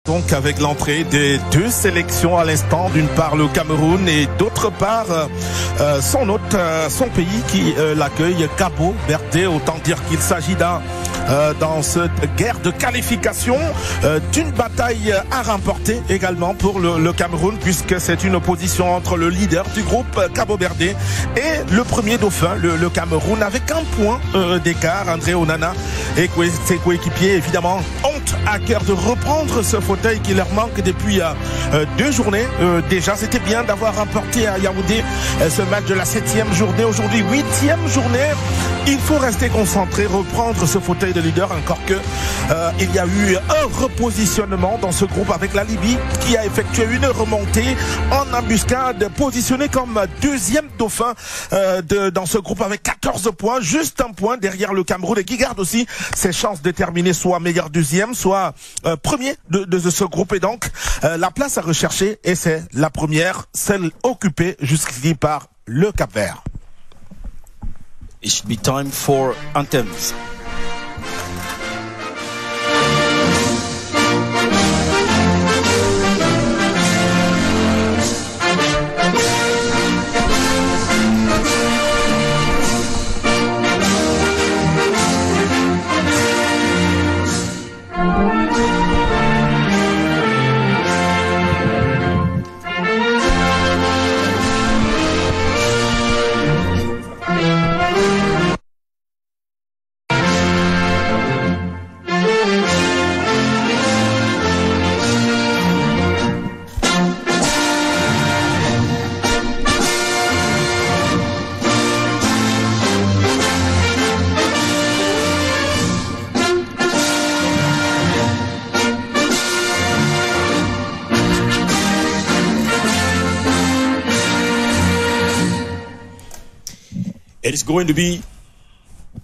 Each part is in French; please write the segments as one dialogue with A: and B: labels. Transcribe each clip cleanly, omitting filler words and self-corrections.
A: Donc avec l'entrée des deux sélections à l'instant, d'une part le Cameroun et d'autre part son hôte, son pays qui l'accueille, Cabo Verde. Autant dire qu'il s'agit dans cette guerre de qualification d'une bataille à remporter également pour le Cameroun, puisque c'est une opposition entre le leader du groupe Cabo Verde et le premier dauphin, le Cameroun, avec un point d'écart. André Onana et ses coéquipiers évidemment ont à cœur de reprendre ce fauteuil qui leur manque depuis 2 journées. Déjà, c'était bien d'avoir remporté à Yaoundé ce match de la 7e journée. Aujourd'hui, 8e journée. Il faut rester concentré, reprendre ce fauteuil de leader, encore que il y a eu un repositionnement dans ce groupe avec la Libye qui a effectué une remontée en embuscade, positionné comme 2e dauphin dans ce groupe avec 14 points, juste un point derrière le Cameroun, et qui garde aussi ses chances de terminer soit meilleur 2e, soit premier de ce groupe. Et donc la place à rechercher, et c'est la première, celle occupée jusqu'ici par le Cap-Vert.
B: It should be time for anthems. It is going to be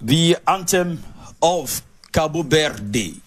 B: the anthem of Cabo Verde.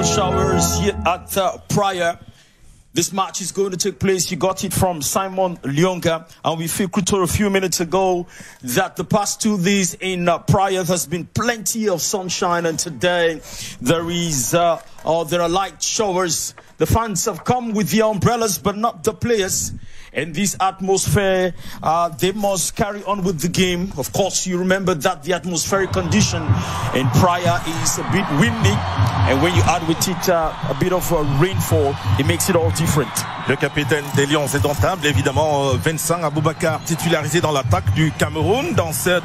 B: Showers here at Praia. This match is going to take place. You got it from Simon Lyonga, and we filtered a few minutes ago that the past 2 days in Praia has been plenty of sunshine, and today there are light showers. The fans have come with the umbrellas, but not the players. In this atmosphere, they must carry on with the game. Of course, you remember that the atmospheric condition in Praia is a bit windy, and when you add with it a bit of rainfall, it makes it all different.
A: Le capitaine des Lions indomptables, évidemment Vincent Aboubakar, titularisé dans l'attaque du Cameroun, dans ce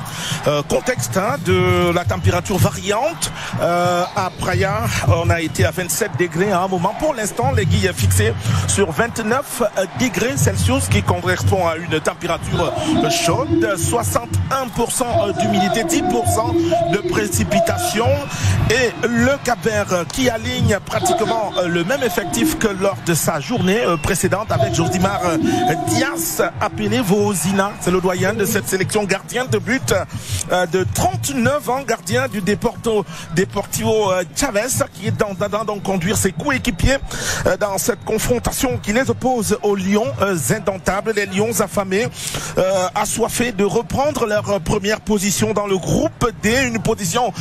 A: contexte de la température variante. À Praia, on a été à 27 degrés à un moment. Pour l'instant, l'aiguille est fixée sur 29 degrés Celsius, qui correspond à une température chaude, 61% d'humidité, 10% de précipitation, et le Cap-Vert qui aligne pratiquement le même effectif que lors de sa journée précédente, avec Josimar Diaz, appelé Vozina, c'est le doyen de cette sélection, gardien de but de 39 ans, gardien du Deportivo Chavez, qui est dans donc conduire ses coéquipiers dans cette confrontation qui les oppose aux Lions indomptables, les Lions affamés, assoiffés de reprendre leur leur première position dans le groupe D, une position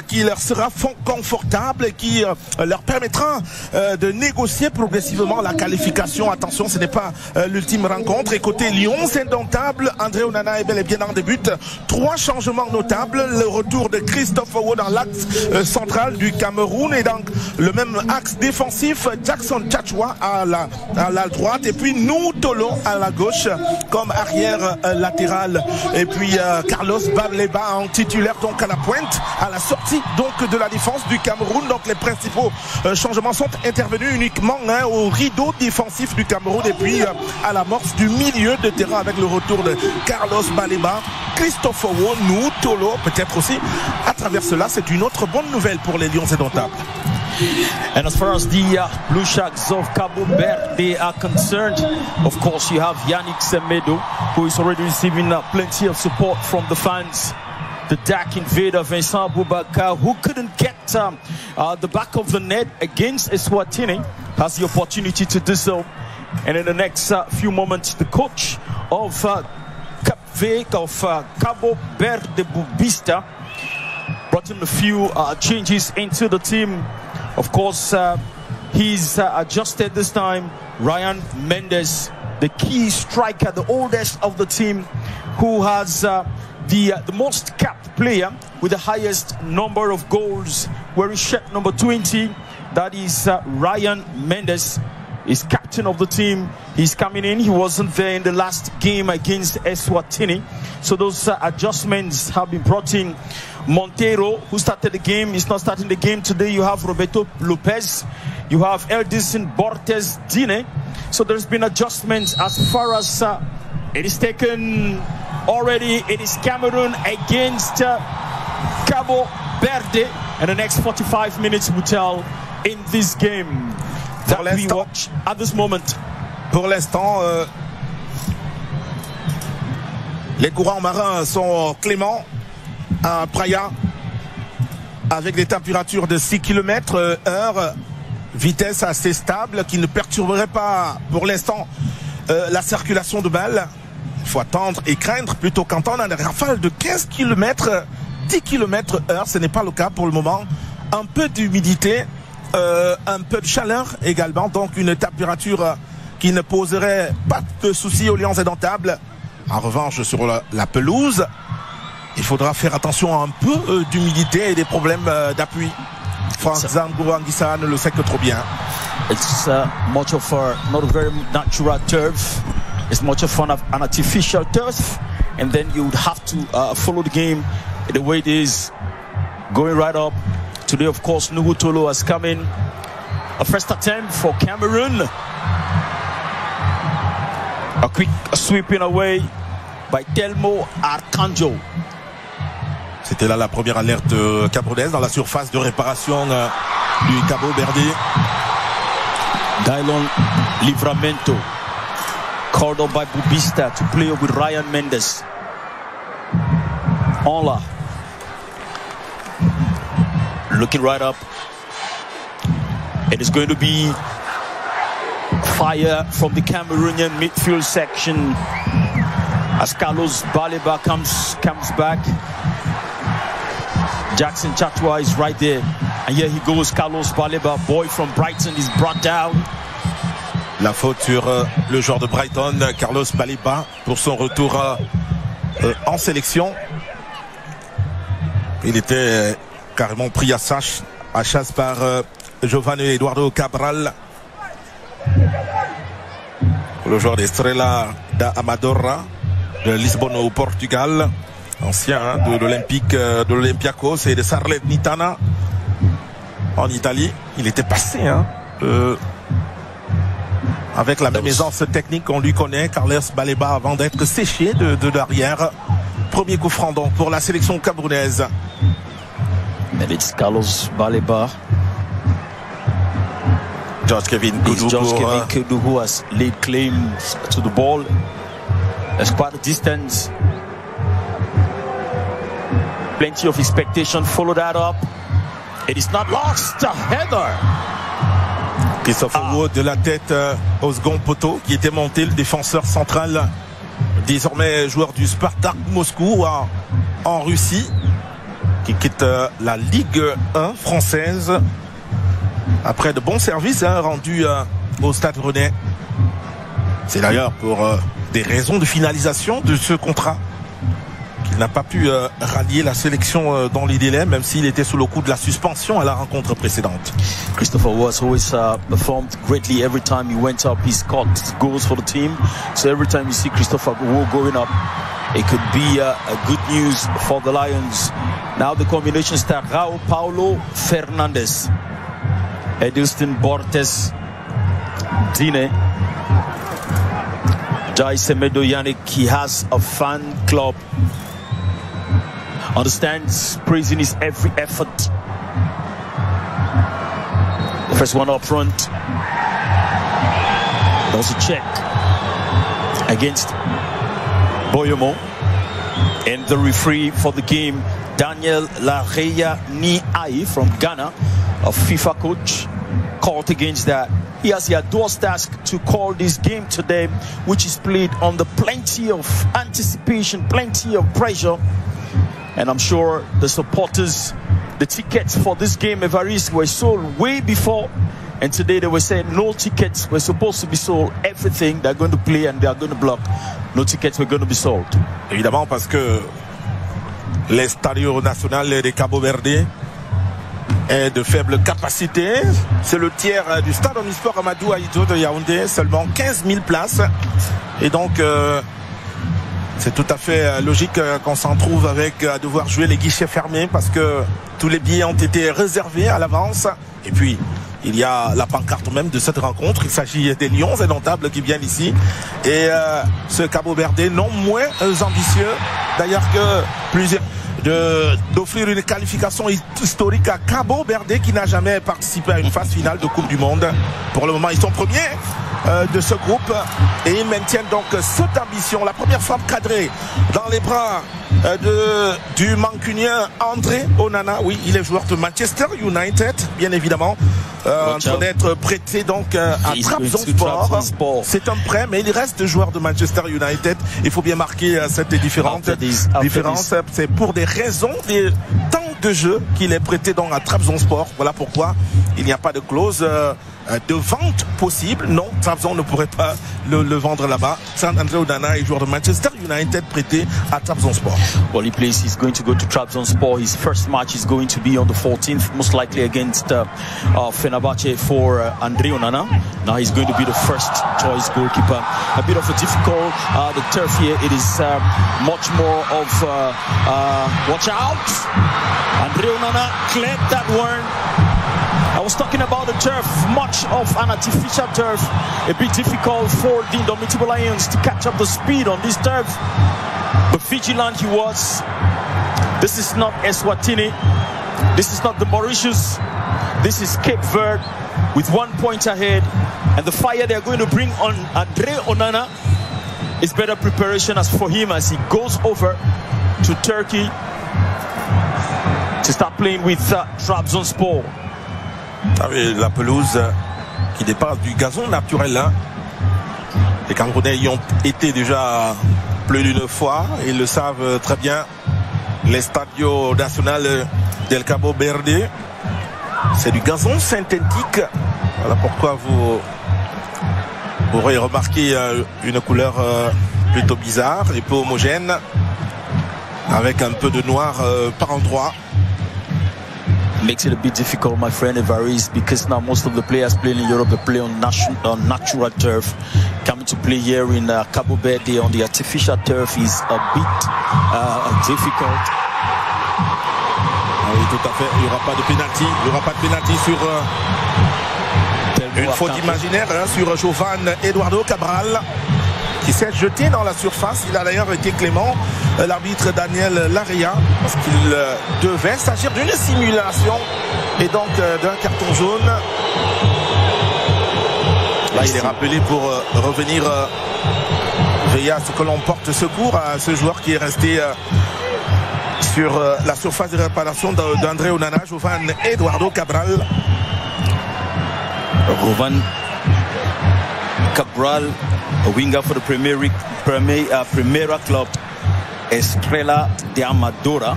A: qui leur sera confortable et qui leur permettra de négocier progressivement la qualification. Attention, ce n'est pas l'ultime rencontre. Et côté Lyon, c'est indomptable. André Onana est bel et bien dans des buts. 3 changements notables. Le retour de Christophe Owo dans l'axe central du Cameroun et dans le même axe défensif, Jackson Tchatchoua à la droite et puis Nou Tolo à la gauche comme arrière latéral. Et puis Carlos Baleba en titulaire donc à la pointe, à la sortie donc de la défense du Cameroun. Donc les principaux changements sont intervenus uniquement au rideau défensif du Cameroun et puis à l'amorce du milieu de terrain avec le retour de Carlos Baleba, Christophe Owo, Nou Tolo. Peut-être aussi à travers cela, c'est une autre bonne nouvelle pour les Lions indomptables.
B: And as far as the Blue Sharks of Cabo Verde are concerned, of course you have Yannick Semedo, who is already receiving plenty of support from the fans. The Dak invader Vincent Boubacar, who couldn't get the back of the net against Eswatini, has the opportunity to do so. And in the next few moments, the coach of Cabo Verde Bubista brought in a few changes into the team. Of course, he's adjusted this time. Ryan Mendes, the key striker, the oldest of the team, who has the most capped player with the highest number of goals, wearing shirt number 20. That is Ryan Mendes. He's captain of the team. He's coming in. He wasn't there in the last game against Eswatini. So those adjustments have been brought in. Montero, who started the game, is not starting the game today. You have Roberto Lopez. You have Eldison Bortes Dine. So there's been adjustments as far as it is taken already. It is Cameroon against Cabo Verde. And the next 45 minutes will tell in this game that we watch at this moment.
A: Pour l'instant, les courants marins sont cléments à Praia avec des températures de 6 km/h, vitesse assez stable qui ne perturberait pas pour l'instant la circulation de balles. Il faut attendre et craindre plutôt qu'entendre des rafales de 15 km, 10 km/h. Ce n'est pas le cas pour le moment. Un peu d'humidité, un peu de chaleur également, donc une température qui ne poserait pas de soucis aux Lions indomptables. En revanche, sur la pelouse, il faudra faire attention à un peu d'humidité et des problèmes d'appui. Franck Zango Anguissa ne le sait que trop bien.
B: It's much of a not a very natural turf. It's much of an artificial turf, and then you would have to follow the game the way it is, going right up. Today, of course, Nuhu Tolo has come in. A first attempt for Cameroon. A quick sweeping away by Telmo Arcanjo.
A: C'était là la première alerte camerounaise dans la surface de réparation du Cabo Verde.
B: Dylon Livramento, called up by Bubista to play with Ryan Mendes. Onla, looking right up. It is going to be fire from the Cameroonian midfield section as Carlos Baleba comes back. Jackson Tchatchoua is right there, and here he goes. Carlos Baleba, boy from Brighton, is brought down.
A: La faute sur le joueur de Brighton, Carlos Baleba, pour son retour en sélection. Il était carrément pris à chasse par Giovanni Eduardo Cabral, le joueur d'Estrela da Amadora de Lisbonne au Portugal, ancien de l'Olympique, de l'Olympiakos et de Salernitana en Italie. Il était passé avec la même aisance technique qu'on lui connaît, Carlos Baleba, avant d'être séché de derrière. Premier coup franc donc pour la sélection camerounaise.
B: And it's Carlos Baleba.
A: George Kevin Kudu,
B: who has laid claim to the ball. There's quite a distance. Plenty of expectation. Follow that up. It is not lost. A header.
A: Christophe Owo de la tête au second poteau qui était monté, le défenseur central désormais joueur du Spartak Moscou en Russie, qui quitte la Ligue 1 française après de bons services rendus au Stade Rennais. C'est d'ailleurs pour des raisons de finalisation de ce contrat qu'il n'a pas pu rallier la sélection dans les délais, même s'il était sous le coup de la suspension à la rencontre précédente.
B: Christopher was always performed greatly every time he went up. He scored goals for the team. So every time you see Christopher going up, it could be a good news for the Lions. Now the combination start: Raul Paulo Fernandes, Edilson Bortes, Dine, Jai Semedo Yannick. He has a fan club. Understands, praising his every effort. The first one up front. That was a check against Boyomo. And the referee for the game, Daniel Lareya Niai from Ghana, a FIFA coach, called against that. He has the arduous task to call this game today, which is played under plenty of anticipation, plenty of pressure. And I'm sure the supporters, the tickets for this game, Evariste, were sold way before. And today they were saying no tickets were supposed to be sold. Everything they're going to play and they're going to block. No tickets were going to be sold.
A: Évidemment, parce que l'Estadio Nacional de Cabo Verde est de faible capacité. C'est le tiers du stade omnisport Amadou Ahidjo de Yaoundé. Seulement 15 000 places. Et donc... c'est tout à fait logique qu'on s'en trouve avec à devoir jouer les guichets fermés parce que tous les billets ont été réservés à l'avance. Et puis, il y a la pancarte même de cette rencontre. Il s'agit des Lions indomptables qui viennent ici. Et ce Cabo Verde non moins ambitieux, d'ailleurs que plusieurs... d'offrir une qualification historique à Cabo Verde qui n'a jamais participé à une phase finale de Coupe du Monde. Pour le moment, ils sont premiers de ce groupe et ils maintiennent donc cette ambition. La première frappe cadrée dans les bras du Mancunien André Onana. Oui, il est joueur de Manchester United, bien évidemment, en train d'être prêté donc à Trabzonspor. C'est un prêt, mais il reste joueur de Manchester United. Il faut bien marquer cette différence. C'est pour des raisons des temps de jeu qu'il est prêté donc à Trabzonspor. Voilà pourquoi il n'y a pas de clause de vente possible. Non, Trabzon ne pourrait pas le vendre là-bas. André Onana est joueur de Manchester United prêté à Trabzonspor.
B: Well, he's going to go to Trabzonspor. His first match is going to be on the 14th, most likely against Fenerbahce for André Onana. Now he's going to be the first choice goalkeeper. A bit of a difficult, the turf here, it is much more of, watch out. André Onana cleared that one. I was talking about the turf, much of an artificial turf. A bit difficult for the Indomitable Lions to catch up the speed on this turf. But vigilant he was. This is not Eswatini. This is not the Mauritius. This is Cape Verde with 1 point ahead. And the fire they're going to bring on André Onana is better preparation as for him as he goes over to Turkey to start playing with Trabzonspor.
A: La pelouse qui dépasse du gazon naturel. Les Camerounais y ont été déjà plus d'une fois. Ils le savent très bien. L'Estadio Nacional del Cabo Verde, c'est du gazon synthétique. Voilà pourquoi vous aurez remarqué une couleur plutôt bizarre et peu homogène, avec un peu de noir par endroit.
B: Makes it a bit difficult, my friend Evariste, because now most of the players playing in Europe, they play on natural turf. Coming to play here in Cabo Verde on the artificial turf is a bit difficult.
A: Oui, tout à fait. Il n'y aura pas de pénalty. Il n'y aura pas de pénalty sur une faute imaginaire sur Jovan Eduardo Cabral, qui s'est jeté dans la surface. Il a d'ailleurs été clément, l'arbitre Daniel Lareya, parce qu'il devait s'agir d'une simulation et donc d'un carton jaune. Là, il est rappelé pour revenir veiller à ce que l'on porte secours à ce joueur qui est resté sur la surface de réparation d'André Onana, Jovan Eduardo Cabral.
B: Jovan Cabral, a winger for the Primera Club, Estrella de Amadora.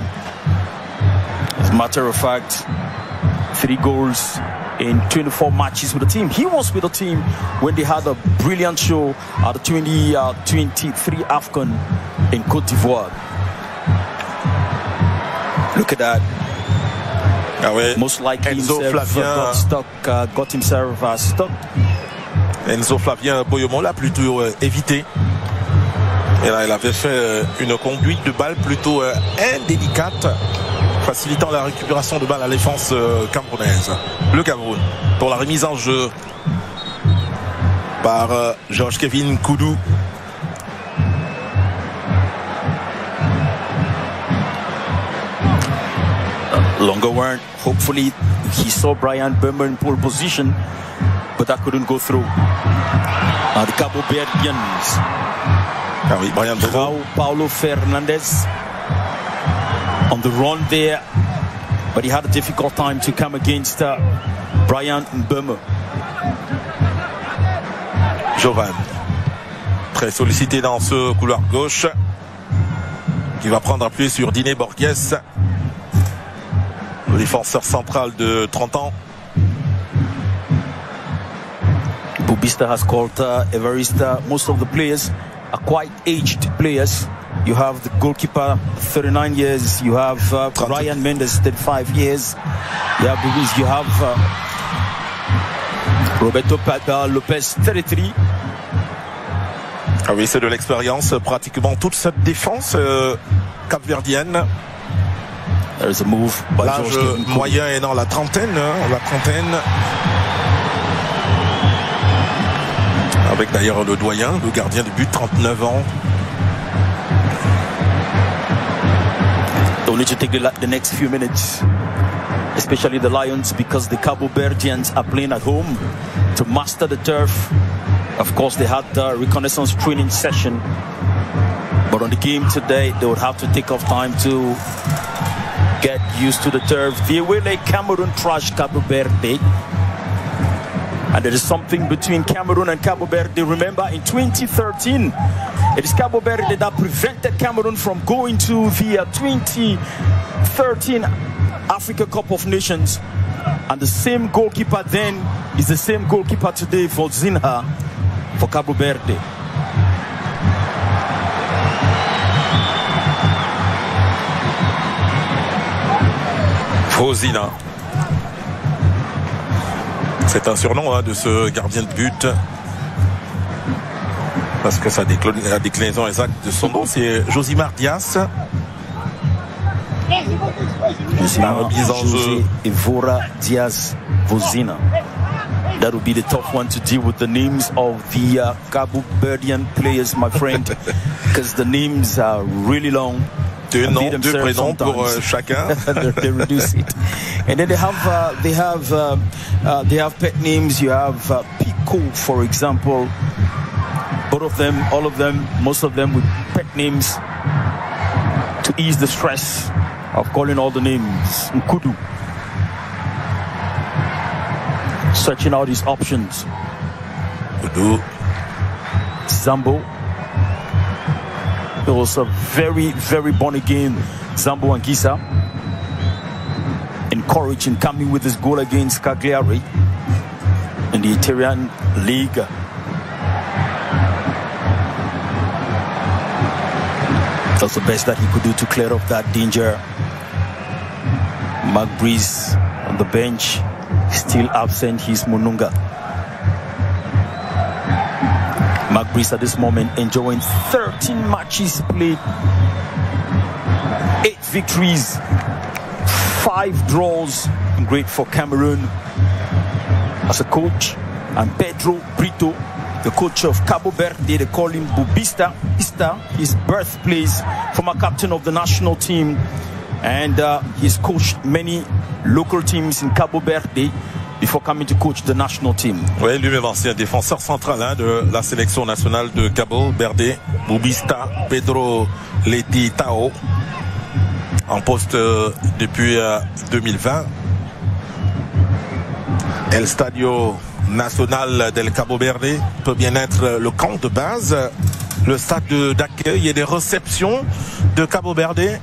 B: As a matter of fact, 3 goals in 24 matches with the team. He was with the team when they had a brilliant show at the 2023 AFCON in Côte d'Ivoire. Look at that.
A: Ah ouais.
B: Most likely
A: Enzo Flavien
B: got himself stuck.
A: Enzo Flavien Boyomon l'a plutôt évité. Et là, il avait fait une conduite de balle plutôt indélicate, facilitant la récupération de balle à la défense camerounaise. Le Cameroun, pour la remise en jeu par Georges-Kevin Koudou.
B: Longer one, hopefully he saw Brian Burma in pole position, but that couldn't go through. Now the Cabo Verdeans.
A: Ah oui, Brian
B: Paulo Fernandez on the run there, but he had a difficult time to come against Brian Burma.
A: Jovan, très sollicité dans ce couloir gauche, qui va prendre appui sur Diné Borges, le défenseur central de 30 ans.
B: Bubista has called Evarista. Most of the players are quite aged players. You have the goalkeeper, 39 years. You have Ryan Mendes, 35 years. You have Luis. You have Roberto Lopez, 33.
A: Ah oui, c'est de l'expérience. Pratiquement toute cette défense capverdienne.
B: There is a move by
A: l'âge moyen est dans la trentaine. Avec d'ailleurs le doyen, le gardien de but, 39 ans.
B: Don't need to take the next few minutes, especially the Lions, because the Cabo Verdeans are playing at home to master the turf. Of course, they had the reconnaissance training session, but on the game today, they would have to take off time to get used to the turf. The away leg, Cameroon trash Cabo Verde. And there is something between Cameroon and Cabo Verde. Remember, in 2013, it is Cabo Verde that prevented Cameroon from going to the 2013 Africa Cup of Nations. And the same goalkeeper then is the same goalkeeper today for Zinha, for Cabo Verde.
A: Fozina. C'est un surnom de ce gardien de but. Parce que la déclinaison exacte de son nom, c'est Josimar Diaz.
B: La remise en jeu. Evora Diaz Vozina. That would be the tough one to deal with the names of the Cabo Verdean players, my friend, because the names are really long.
A: 2 noms, 2 prénoms pour chacun.
B: They reduce it, and then they have pet names. You have Pico, for example. Both of them, all of them, most of them with pet names to ease the stress of calling all the names. Nkudu. Searching out his options.
A: Nkudu.
B: Zambo. It was a very, very born again Zambo Anguissa, encouraged in coming with his goal against Cagliari in the Italian League. That's the best that he could do to clear up that danger. Mark Breeze on the bench, still absent. He's Mununga. Mark Breeze at this moment enjoying 13 matches played, 8 victories, 5 draws. Great for Cameroon as a coach. And Pedro Brito, the coach of Cabo Verde, they call him Bubista, his birthplace, former captain of the national team. And he's coached many local teams in Cabo Verde before coming to coach the national team.
A: Oui, lui-même ancien défenseur central de la sélection nationale de Cabo Verde, Bubista Pedro Leti Tao, en poste depuis 2020. El Stadio national del Cabo Verde peut bien être le camp de base, le stade d'accueil et des réceptions de Cabo Verde.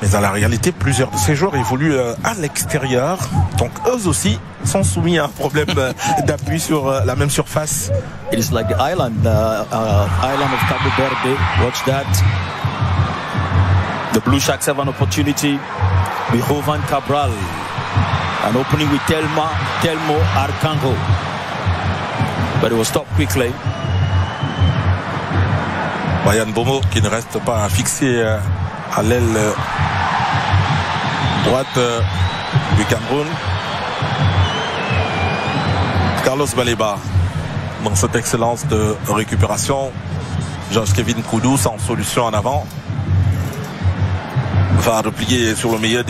A: Mais dans la réalité, plusieurs de ces joueurs évoluent à l'extérieur. Donc eux aussi sont soumis à un problème d'appui sur la même surface.
B: It is like the island of Cabo Verde. Watch that. The Blue Sharks have an opportunity with Jovan Cabral. An opening with Telmo Arcangel. But it was stopped quickly.
A: Brian Bomo qui ne reste pas fixé à l'aile droite du Cameroun. Carlos Baleba dans cette excellence de récupération. Georges-Kevin Koudou sans solution en avant. Va replier sur le milieu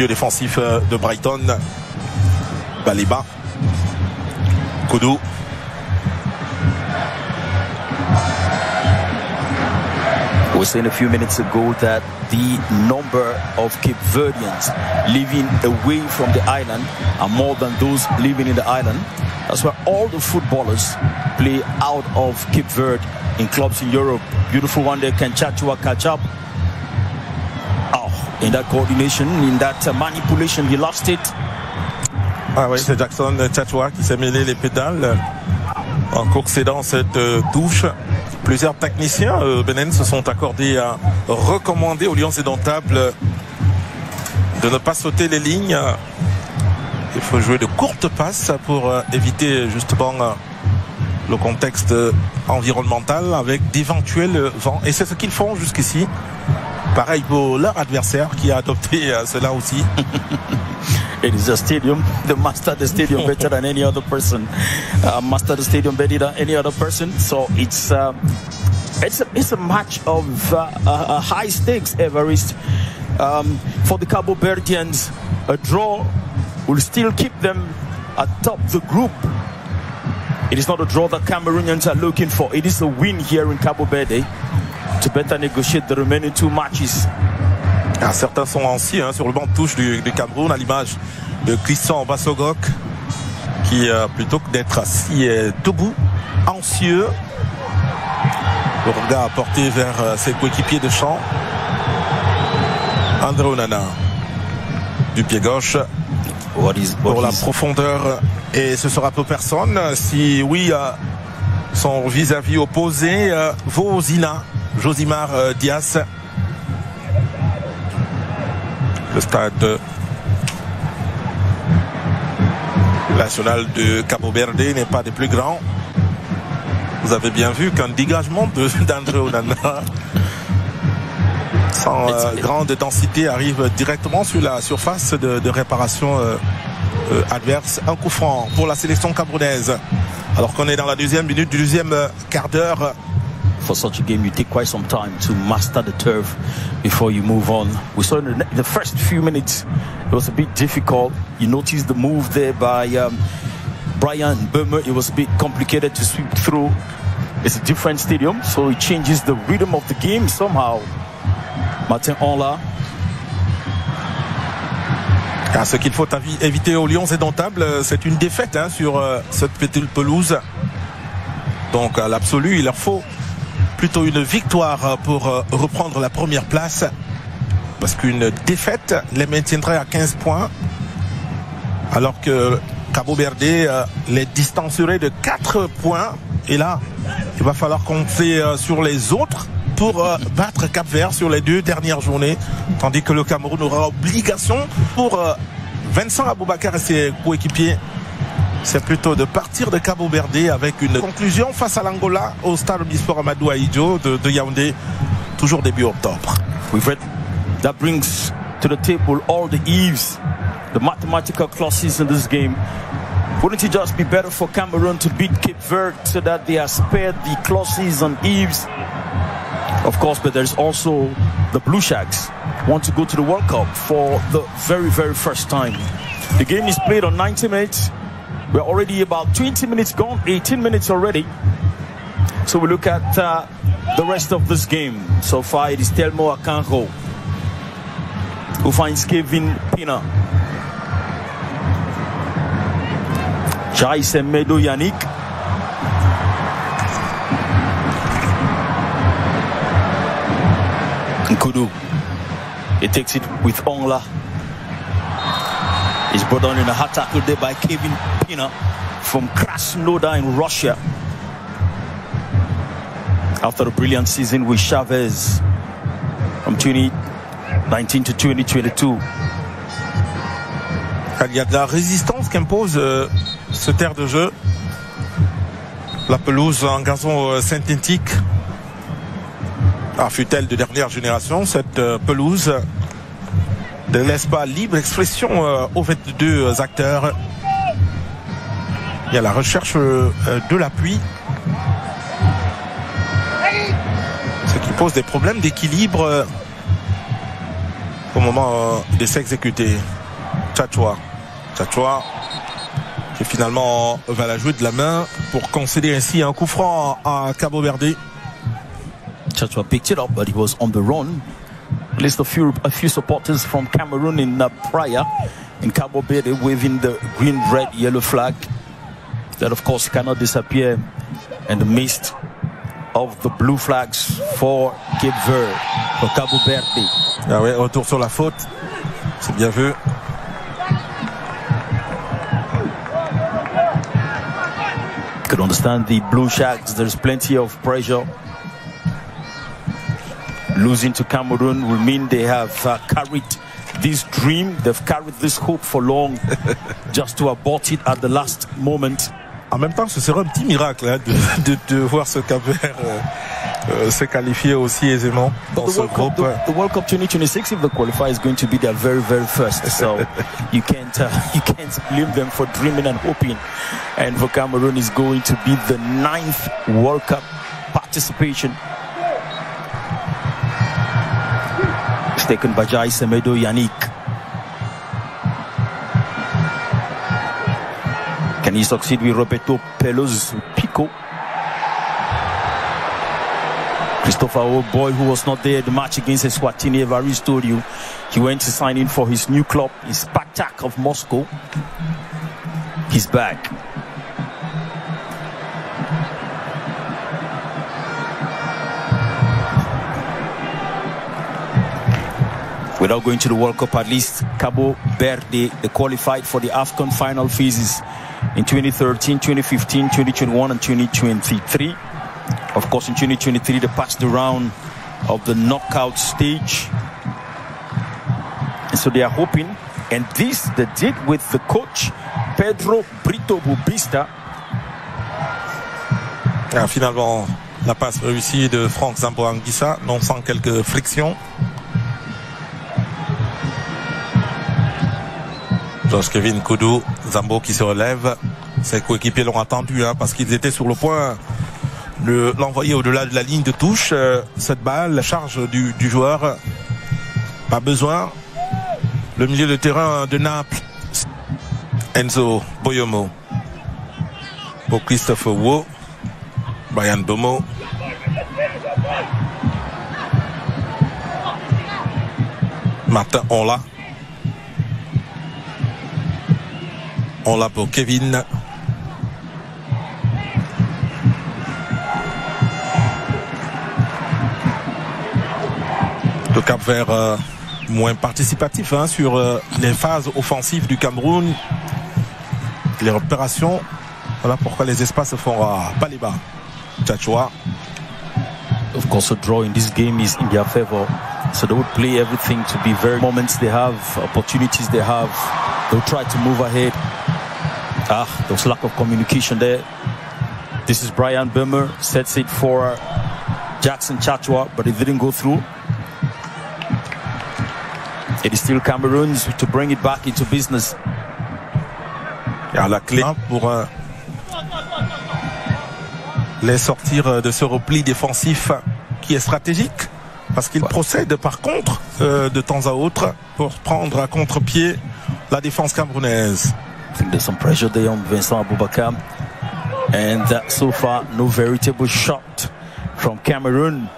A: défensif de Brighton. Baleba. Koudou.
B: We were saying a few minutes ago that the number of Cape Verdeans living away from the island are more than those living in the island. That's why all the footballers play out of Cape Verde in clubs in Europe. Beautiful one there, Kanchachua Kachap. Oh, in that coordination, in that manipulation, he lost it.
A: Ah oui, c'est Jackson Tchatchoua qui s'est mêlé les pédales en concédant cette touche. Plusieurs techniciens Benin se sont accordés à recommander aux Lions indomptables de ne pas sauter les lignes. Il faut jouer de courtes passes pour éviter justement le contexte environnemental avec d'éventuels vents. Et c'est ce qu'ils font jusqu'ici. Pareil pour leur adversaire qui a adopté cela aussi.
B: It is a stadium. They master the stadium better than any other person. Master the stadium better than any other person. So it's a match of high stakes, Everest. For the Cabo Verdeans, a draw will still keep them atop the group. It is not a draw that Cameroonians are looking for. It is a win here in Cabo Verde to better negotiate the remaining two matches.
A: Ah, certains sont anciens sur le banc de touche du Cameroun, à l'image de Christian Bassogok qui plutôt que d'être assis est debout, anxieux, le regard porté vers ses coéquipiers de champ. André Onana du pied gauche pour la profondeur, et ce sera peu personne. Si oui, son vis-à-vis opposé, Vozina, Josimar Dias. Le stade national de Cabo Verde n'est pas des plus grands. Vous avez bien vu qu'un dégagement d'André Onana sans grande densité arrive directement sur la surface de réparation adverse. Un coup franc pour la sélection camerounaise alors qu'on est dans la deuxième minute du deuxième quart d'heure.
B: For such a game, you take quite some time to master the turf before you move on. We saw in the first few minutes, it was a bit difficult. You noticed the move there by Brian Burmer. It was a bit complicated to sweep through. It's a different stadium, so it changes the rhythm of the game somehow. Martin Onla.
A: Ce qu'il faut éviter aux Lions indomptables, c'est une défaite sur cette petite pelouse. Donc à l'absolu, il leur faut plutôt une victoire pour reprendre la première place, parce qu'une défaite les maintiendrait à 15 points alors que Cabo Verde les distancerait de 4 points, et là il va falloir compter sur les autres pour battre Cap-Vert sur les 2 dernières journées, tandis que le Cameroun aura obligation pour Vincent Aboubakar et ses coéquipiers, c'est plutôt de partir de Cabo Verde avec une conclusion face à l'Angola au stade Omnisport Amadou Ahidjo de Yaoundé, toujours début octobre.
B: That brings to the table all the eves, the mathematical clauses in this game. Wouldn't it just be better for Cameroon to beat Cape Verde so that they are spared the clauses and eves? Of course, but there's also the Blue Sharks want to go to the World Cup for the very, very first time. The game is played on 90 minutes. We're already about 20 minutes gone, 18 minutes already. So we look at the rest of this game. So far it is Telmo Akanjo who finds Kevin Pina. Semedo Yannick. Nkoudou. He takes it with Ongla. He's brought down in a hard tackle there by Kevin Pina from Krasnodar in Russia. After a brilliant season with Chavez from 2019 to 2022.
A: Il y a de la résistance qu'impose ce terre de jeu. La pelouse en gazon synthétique. Fut-elle de dernière génération, cette pelouse ne laisse pas libre expression aux 22 acteurs. Il y a la recherche de l'appui. Ce qui pose des problèmes d'équilibre au moment de s'exécuter. Tchatchoua qui finalement va la jouer de la main pour concéder ainsi un coup franc à Cabo Verde.
B: Tchatchoua picked it up, but he was on the run. At least a few supporters from Cameroon in Praia, in Cabo Verde, waving the green, red, yellow flag. That, of course, cannot disappear in the midst of the blue flags for Cape Verde, for Cabo Verde.
A: Ah ouais, retour sur la faute. C'est bien vu.
B: Could understand the Blue Shacks. There's plenty of pressure. Losing to Cameroon will mean they have carried this dream, they've carried this hope for long, just to abort it at the last moment.
A: En même temps, ce serait un petit miracle hein, de voir ce Cap-Vert se qualifier aussi aisément dans ce groupe.
B: The World Cup 2026, if the qualifier, is going to be their very, very first. So you can't blame them for dreaming and hoping. And for Cameroon, is going to be the 9th World Cup participation. It's taken by Semedo Yannick. Can he succeed with Roberto Pelos Pico? Christopher O'Boy, who was not there at the match against Eswatini, Evariste told you he went to sign in for his new club, his Spartak of Moscow. He's back. Without going to the World Cup, at least Cabo Verde, they qualified for the AFCON final phases in 2013, 2015, 2021 and 2023. Of course, in 2023, they passed the round of the knockout stage. And so they are hoping, and this they did with the coach, Pedro Brito Bubista.
A: Finalement, la passe réussie de Franck Zambo-Anguissa, non sans quelques frictions. Kevin Nkoudou, Zambo qui se relève. Ses coéquipiers l'ont attendu hein, parce qu'ils étaient sur le point de l'envoyer au-delà de la ligne de touche. Cette balle, la charge du joueur. Pas besoin. Le milieu de terrain de Naples. Enzo Boyomo. Pour Christophe Wo. Brian Domo. Martin Onla. On l'a pour Kevin. Le Cap-Vert moins participatif hein, sur les phases offensives du Cameroun. Les opérations. Voilà pourquoi les espaces se font à Baliba. Tchatchoua.
B: Of course, a draw in this game is in their favor. So they would play everything to be very moments they have, opportunities they have. They'll try to move ahead. There was lack of communication there. This is Brian Bimmer, sets it for Jackson Tchatchoua, but it didn't go through. It is still Cameroons to bring it back into business.
A: Il y a la clé pour les sortir de ce repli défensif qui est stratégique parce qu'il procède par contre de temps à autre pour prendre à contre-pied la défense camerounaise.
B: I think there's some pressure there on Vincent Aboubakar, and so far no veritable shot from Cameroon.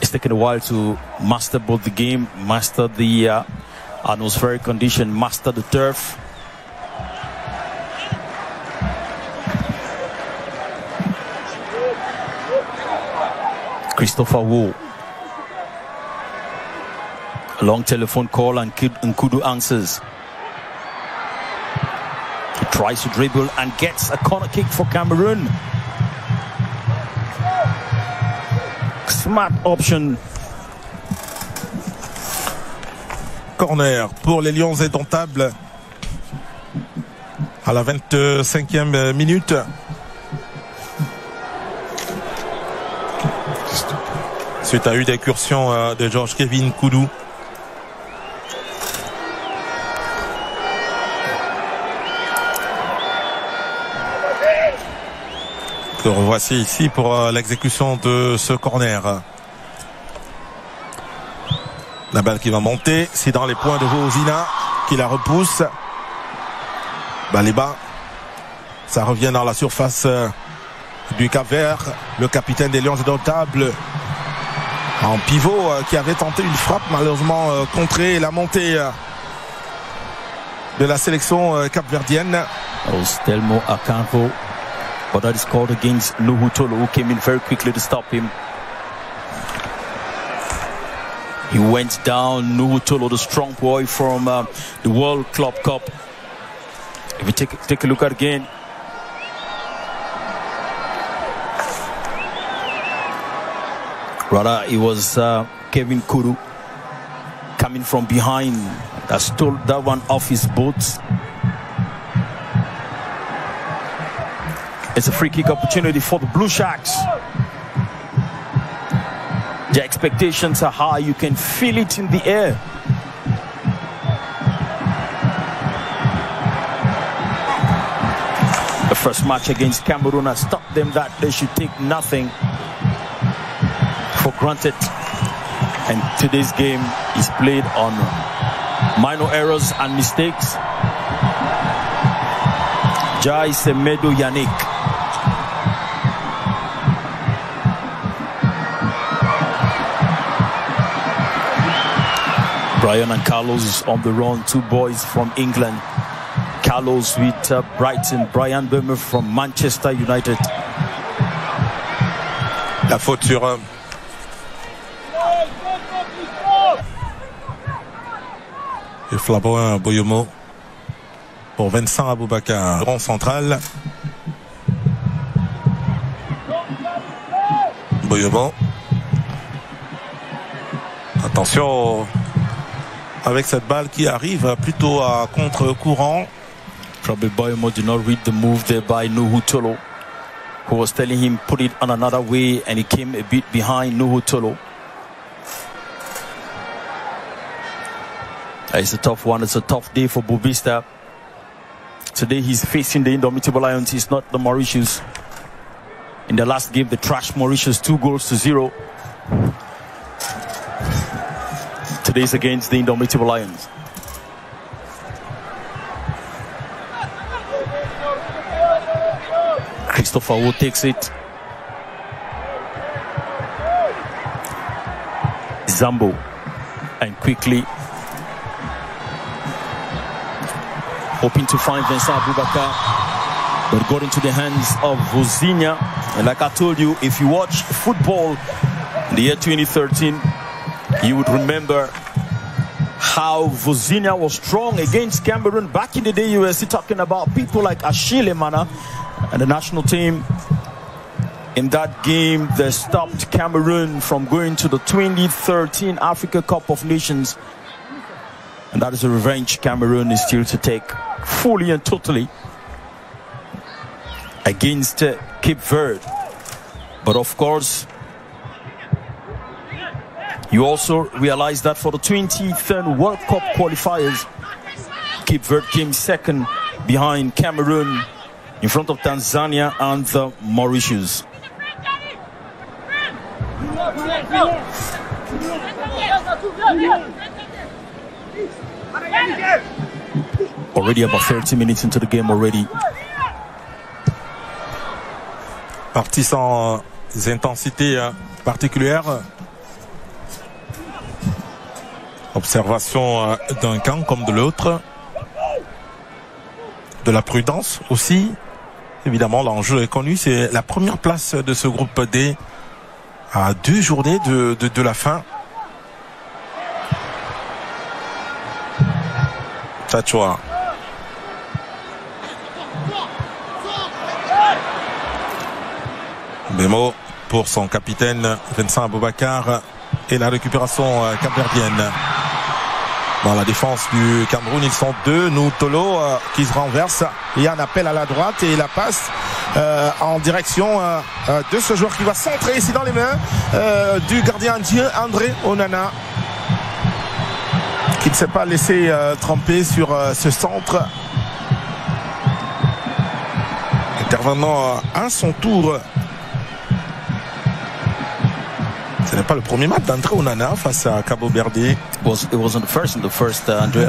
B: It's taken a while to master both the game, master the atmospheric condition, master the turf. Christopher Wu. A long telephone call and Nkudu answers. He tries to dribble and gets a corner kick for Cameroon. Smart option.
A: Corner pour les Lions indomptables à la 25e minute. Suite à une incursion de George Kevin Nkudu. Que revoici ici pour l'exécution de ce corner. La balle qui va monter, c'est dans les points de Vozina qui la repousse. Baliba, ça revient dans la surface du Cap-Vert. Le capitaine des Lions indomptables en pivot qui avait tenté une frappe malheureusement contrée. La montée de la sélection capverdienne.
B: Telmo Akanvo, but that is called against Nuhu Tolo, who came in very quickly to stop him. He went down. Nuhu Tolo, the strong boy from the World Club Cup. If you take a look at it again, rather it was Kevin Nkudu coming from behind that stole that one off his boots. It's a free kick opportunity for the Blue Sharks. The expectations are high. You can feel it in the air. The first match against Cameroon has taught them that they should take nothing for granted. And today's game is played on minor errors and mistakes. Jai Semedo Yannick. Brian and Carlos on the run, two boys from England. Carlos with Brighton, Brian Böhmer from Manchester United.
A: La faute sur et Flamboin Boyomo pour Vincent Aboubakar, rond central. Boyomo. Attention avec cette balle qui arrive plutôt à contre-courant.
B: Probably Boyomo did not read the move there by Nuhu Tolo, who was telling him put it on another way, and he came a bit behind Nuhu Tolo. It's a tough one. It's a tough day for Bobista. Today he's facing the Indomitable Lions. It's not the Mauritius. In the last game, they trashed Mauritius 2-0. Today's against the Indomitable Lions. Christopher Wu takes it. Zambo, and quickly hoping to find Vincent Aboubakar, but got into the hands of Vozinha. And like I told you, if you watch football in the year 2013, you would remember how Vozinha was strong against Cameroon. Back in the day, you were still talking about people like Achille Mana and the national team. In that game, they stopped Cameroon from going to the 2013 Africa Cup of Nations. And that is a revenge Cameroon is still to take fully and totally against Cape Verde. But of course, you also realize that for the 2010 World Cup qualifiers, Cape Verde came second behind Cameroon, in front of Tanzania and the Mauritius. Already about 30 minutes into the game already.
A: Parti sans intensité particulière. Observation d'un camp comme de l'autre. De la prudence aussi. Évidemment, l'enjeu est connu. C'est la première place de ce groupe D à 2 journées de la fin. Tchouar. Bémo pour son capitaine Vincent Aboubakar et la récupération capverdienne. Dans la défense du Cameroun, ils sont 2. Noutolo qui se renverse. Il y a un appel à la droite et la passe en direction de ce joueur qui va centrer ici dans les mains du gardien indien André Onana, qui ne s'est pas laissé tremper sur ce centre. Intervenant à son tour. Ce n'est pas le premier match d'André Onana face à Cabo Verde.
B: It wasn't the first. In the first, André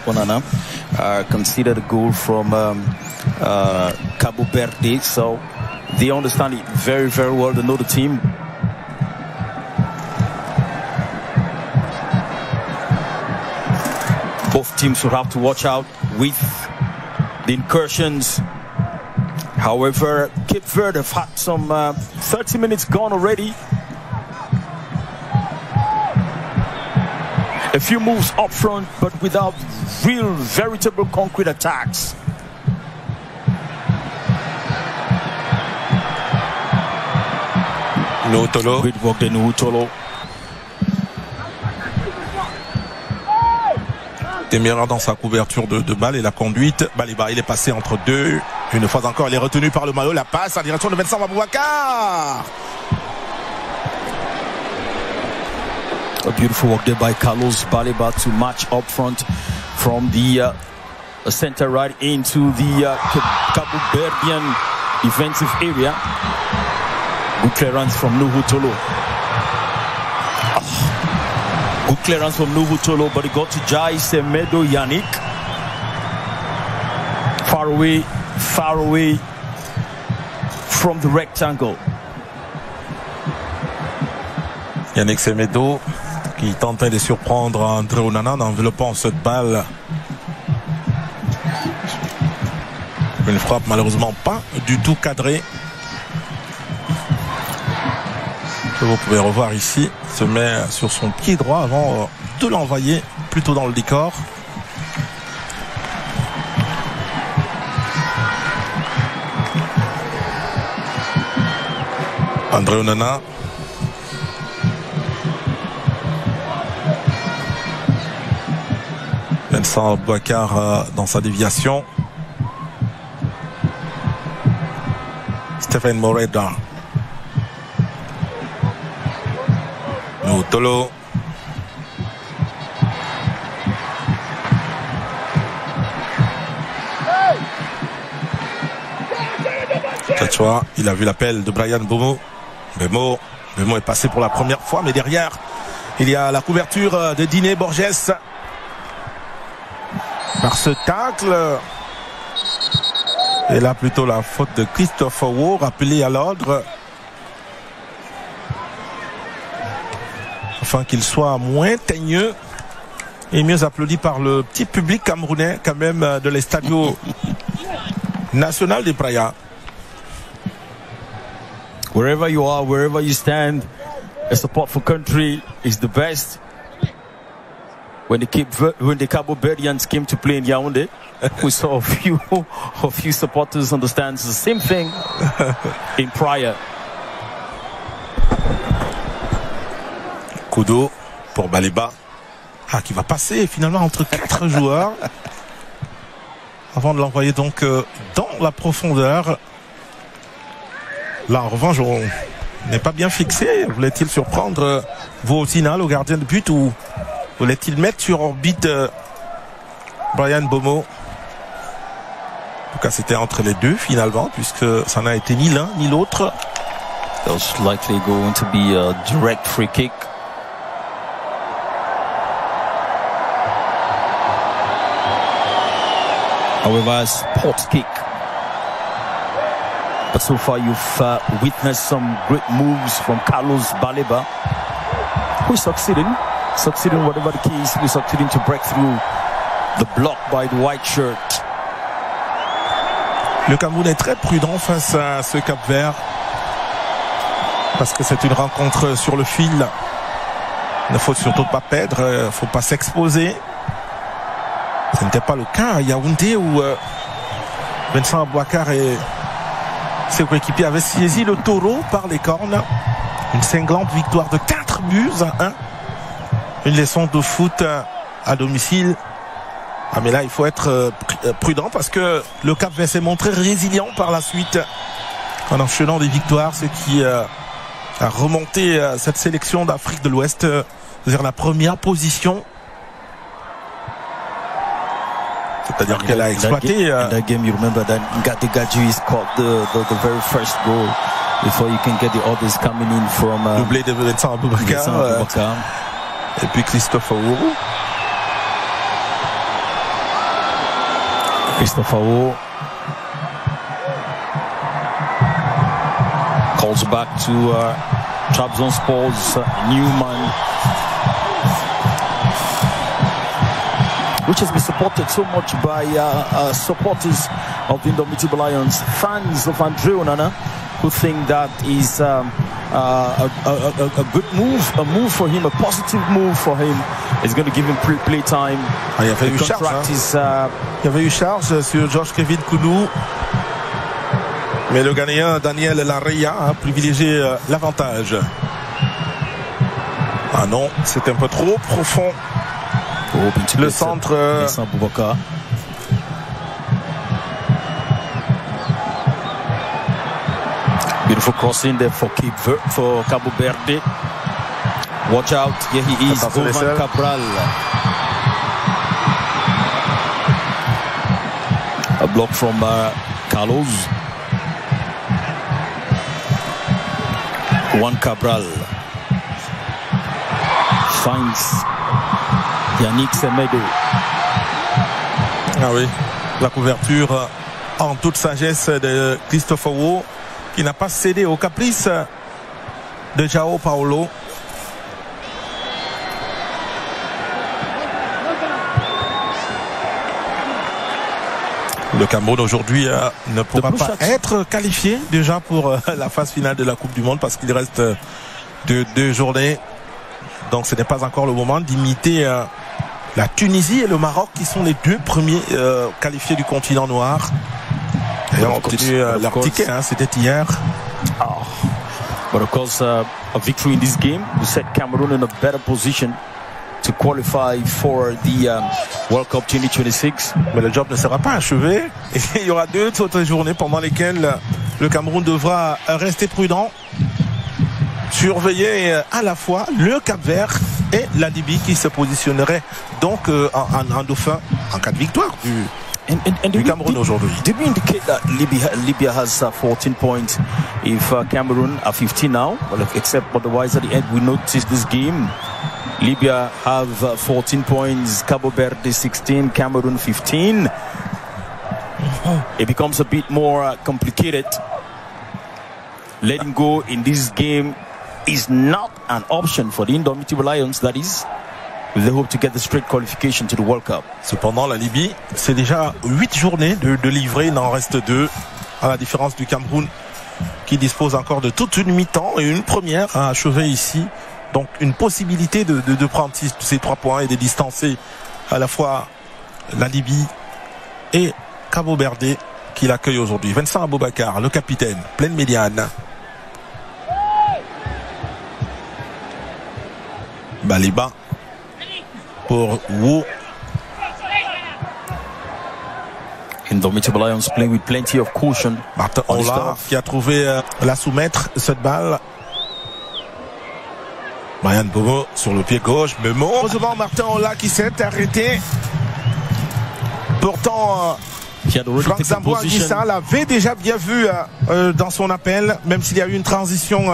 B: Onana conceded a goal from Cabo Verde, so they understand it very, very well. They know the team. Both teams will have to watch out with the incursions. However, Cape Verde have had some 30 minutes gone already. A few moves up front, but without real, veritable concrete attacks.
A: Noutolo.
B: Great work de Noutolo.
A: Téméraire dans sa couverture de balle et la conduite. Baliba, il est passé entre 2. Une fois encore, il est retenu par le maillot. La passe en direction de Vincent Aboubakar.
B: A beautiful work there by Carlos Baliba to match up front from the center right into the Cabo Verdean defensive area. Good clearance from Noutolo. Good clearance from Noutolo, but it got to Jai Semedo Yannick. Far away from the rectangle.
A: Yannick Semedo qui tentait de surprendre André Onana en enveloppant cette balle. Une frappe malheureusement pas du tout cadrée. Que vous pouvez revoir ici, se met sur son pied droit avant de l'envoyer plutôt dans le décor. André Onana. Vincent Aboubakar dans sa déviation. Stephen Moreda. Noutolo. Tchouar, il a vu l'appel de Brian Bomo. Bémo est passé pour la première fois, mais derrière, il y a la couverture de Diné Borges. Par ce tacle. Et là, plutôt la faute de Christophe Owo, rappelé à l'ordre. Afin qu'il soit moins teigneux et mieux applaudi par le petit public camerounais, quand même, de l'Estadio Nacional de Praia.
B: Wherever you are, wherever you stand, a support for country is the best. When the Cabo Verdeans came to play in Yaoundé, we saw a few supporters on the stands. The same thing in Praia.
A: Kudo pour Baliba. Qui va passer finalement entre 4 joueurs avant de l'envoyer donc dans la profondeur. Là en revanche on n'est pas bien fixé. Voulait-il surprendre Vautina, le gardien de but, ou voulait-il mettre sur orbite Brian Bomo? En tout cas c'était entre les deux finalement, puisque ça n'a été ni l'un ni l'autre.
B: That was likely going to be a direct free kick. However, a sport kick. But so far you've witnessed some great moves from Carlos Baliba, who is succeeding whatever the case, who is succeeding to break through the block by the white shirt.
A: Le Cameroun est très prudent face à ce Cap-Vert. Parce que c'est une rencontre sur le fil. Il ne faut surtout pas perdre, il ne faut pas s'exposer. Ce n'était pas le cas à Yaoundé où Vincent Aboubakar et ses coéquipiers avaient saisi le taureau par les cornes. Une cinglante victoire de 4-1. Une leçon de foot à domicile. Ah mais là il faut être prudent parce que le Cap-Vert s'est montré résilient par la suite en enchaînant des victoires, ce qui a remonté cette sélection d'Afrique de l'Ouest vers la première position. C'est-à-dire qu'elle a exploité.
B: In that game, you remember that Ngati Gadji scored the very first goal before you can get the others coming in from.
A: Doublé de Vincent Aboubakar. Et puis Christophe Aourou.
B: Calls back to Trabzonspor's Newman, which has been supported so much by supporters of the Indomitable Lions, fans of Andre Onana, who think that is a good move, a move for him, a positive move for him. It's going to give him play time.
A: Ah, il y avait eu charge. Il y avait eu charge sur Georges Kevin Kounou. Mais le Ghanéen Daniel Larrea a privilégié l'avantage. Ah non, c'est un peu trop profond. Le centre.
B: Beautiful crossing there for Cabo Verde. Watch out, here he is, Govan Cabral. A block from Carlos. Juan Cabral finds Yannick Semedo.
A: Ah oui, la couverture en toute sagesse de Christophe Aourou, qui n'a pas cédé au caprice de João Paulo. Le Cameroun aujourd'hui ne pourra pas être qualifié déjà pour la phase finale de la Coupe du Monde parce qu'il reste deux journées. Donc ce n'est pas encore le moment d'imiter la Tunisie et le Maroc qui sont les deux premiers qualifiés du continent noir. Et on a obtenu leur ticket, hein, c'était hier.
B: But of course, a victory in this game will set Cameroon in a better position to qualify for the World Cup 2026.
A: Mais le job ne sera pas achevé. Et il y aura deux autres journées pendant lesquelles le Cameroun devra rester prudent, surveiller à la fois le Cap-Vert et la Libye qui se positionnerait donc en dauphin en cas de victoire du Cameroun aujourd'hui.
B: Did we indicate that Libya has 14 points if Cameroon are 15 now? Well, except otherwise at the end we noticed this game. Libya have 14 points, Cabo Verde 16, Cameroon 15. It becomes a bit more complicated. Letting go in this game is not an option for the Indomitable Lions, that is, if they hope to get the straight qualification to the World Cup.
A: Cependant, la Libye, c'est déjà 8 journées de livrées, il en reste 2, à la différence du Cameroun, qui dispose encore de toute une mi-temps et une première à achever ici. Donc une possibilité de prendre ces 3 points et de distancer à la fois la Libye et Cabo Verde qui l'accueille aujourd'hui. Vincent Aboubakar, le capitaine, pleine médiane. Baliba pour Wu.
B: Indomitable Lions playing with plenty of caution.
A: Martin Ola qui a trouvé la soumettre cette balle. Brian Bomo sur le pied gauche. Memo. Heureusement Martin Ola qui s'est arrêté. Pourtant Franck Zamboa Anguissa l'avait déjà bien vu dans son appel, même s'il y a eu une transition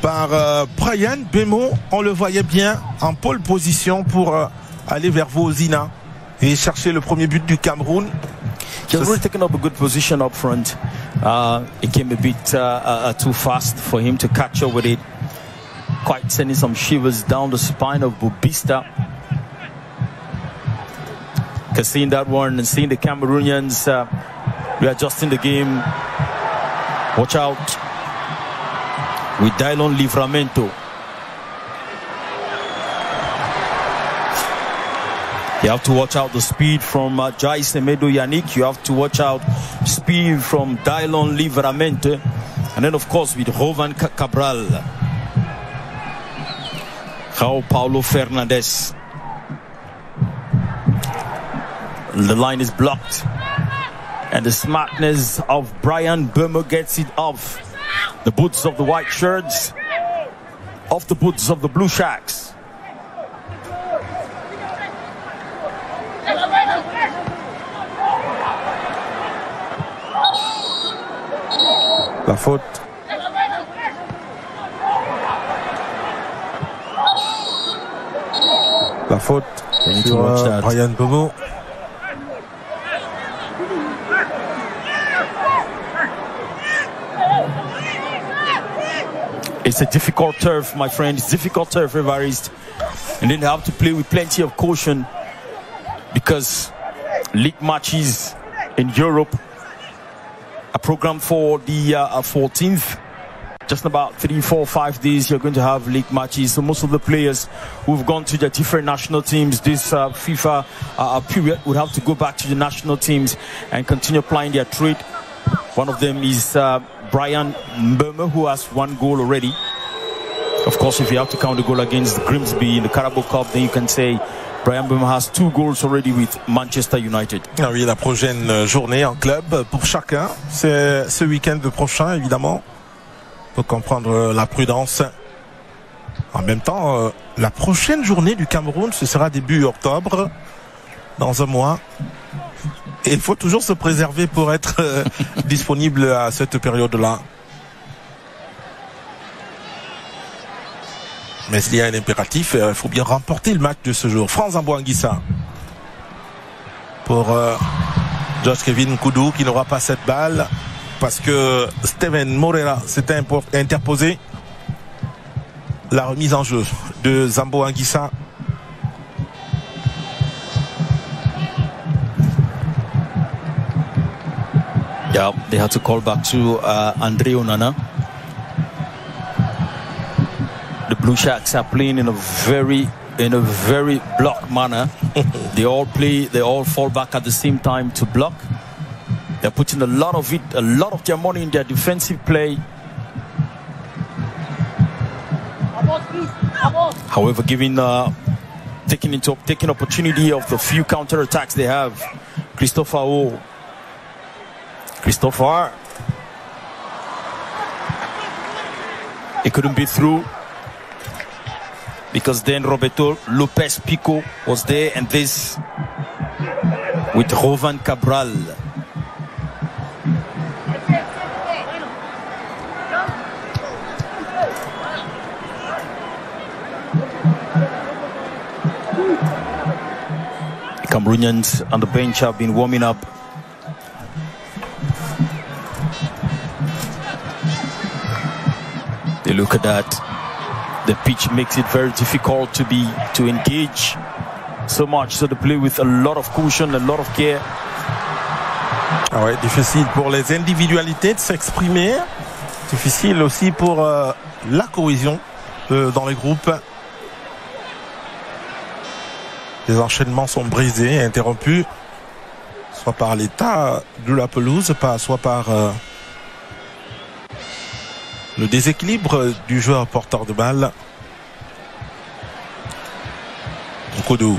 A: par Brian Bemo, on le voyait bien en pole position pour aller vers Vozina et chercher le premier but du Cameroun.
B: He has really taken up a good position up front. It came a bit too fast for him to catch up with it. Quite sending some shivers down the spine of Bubista. Because seeing that one and seeing the Cameroonians readjusting the game. Watch out. with Dylan Livramento. You have to watch out the speed from Jai Semedo Yannick. You have to watch out speed from Dylan Livramento. And then, of course, with Rovan Cabral. João Paulo Fernandes. The line is blocked. And the smartness of Bryan Mbeumo gets it off the boots of the white shirts, off the boots of the blue shacks.
A: La faute. La faute sur Bryan Mbeumo.
B: It's a difficult turf, my friend. It's difficult turf, Evariste. And then they have to play with plenty of caution because league matches in Europe are programmed for the 14th. Just in about 3, 4, 5 days, you're going to have league matches. So most of the players who've gone to their different national teams this FIFA period would have to go back to the national teams and continue plying their trade. One of them is Bryan Mbeumo, who has 1 goal already. Of course, if you have to count the goal against Grimsby in the Carabao Cup, then you can say Bryan Mbeumo has 2 goals already with Manchester United.
A: Ah oui, la prochaine journée en club pour chacun, c'est ce week-end prochain, évidemment. Faut comprendre la prudence. En même temps, la prochaine journée du Cameroun, ce sera début octobre, dans un mois. Et il faut toujours se préserver pour être disponible à cette période-là. Mais s'il y a un impératif, il faut bien remporter le match de ce jour. Franz Zambo-Anguissa pour Josh Kevin Koudou qui n'aura pas cette balle parce que Steven Moreira s'est interposé. La remise en jeu de Zambo-Anguissa.
B: Yeah, they had to call back to Andre Onana. The Blue Sharks are playing in a very block manner. They all fall back at the same time to block. They're putting a lot of their money in their defensive play. However, taking opportunity of the few counter attacks they have. Christopher, he couldn't be through because then Roberto Lopez Pico was there, and this with Rovan Cabral. The Cameroonians on the bench have been warming up. They look at that. The pitch makes it very difficult to engage so much. So they play with a lot of caution, a lot of care.
A: Ah ouais, difficile pour les individualités de s'exprimer. Difficile aussi pour la cohésion dans les groupes. Les enchaînements sont brisés, interrompus, soit par l'état de la pelouse, soit par le déséquilibre du joueur porteur de balle. Koudou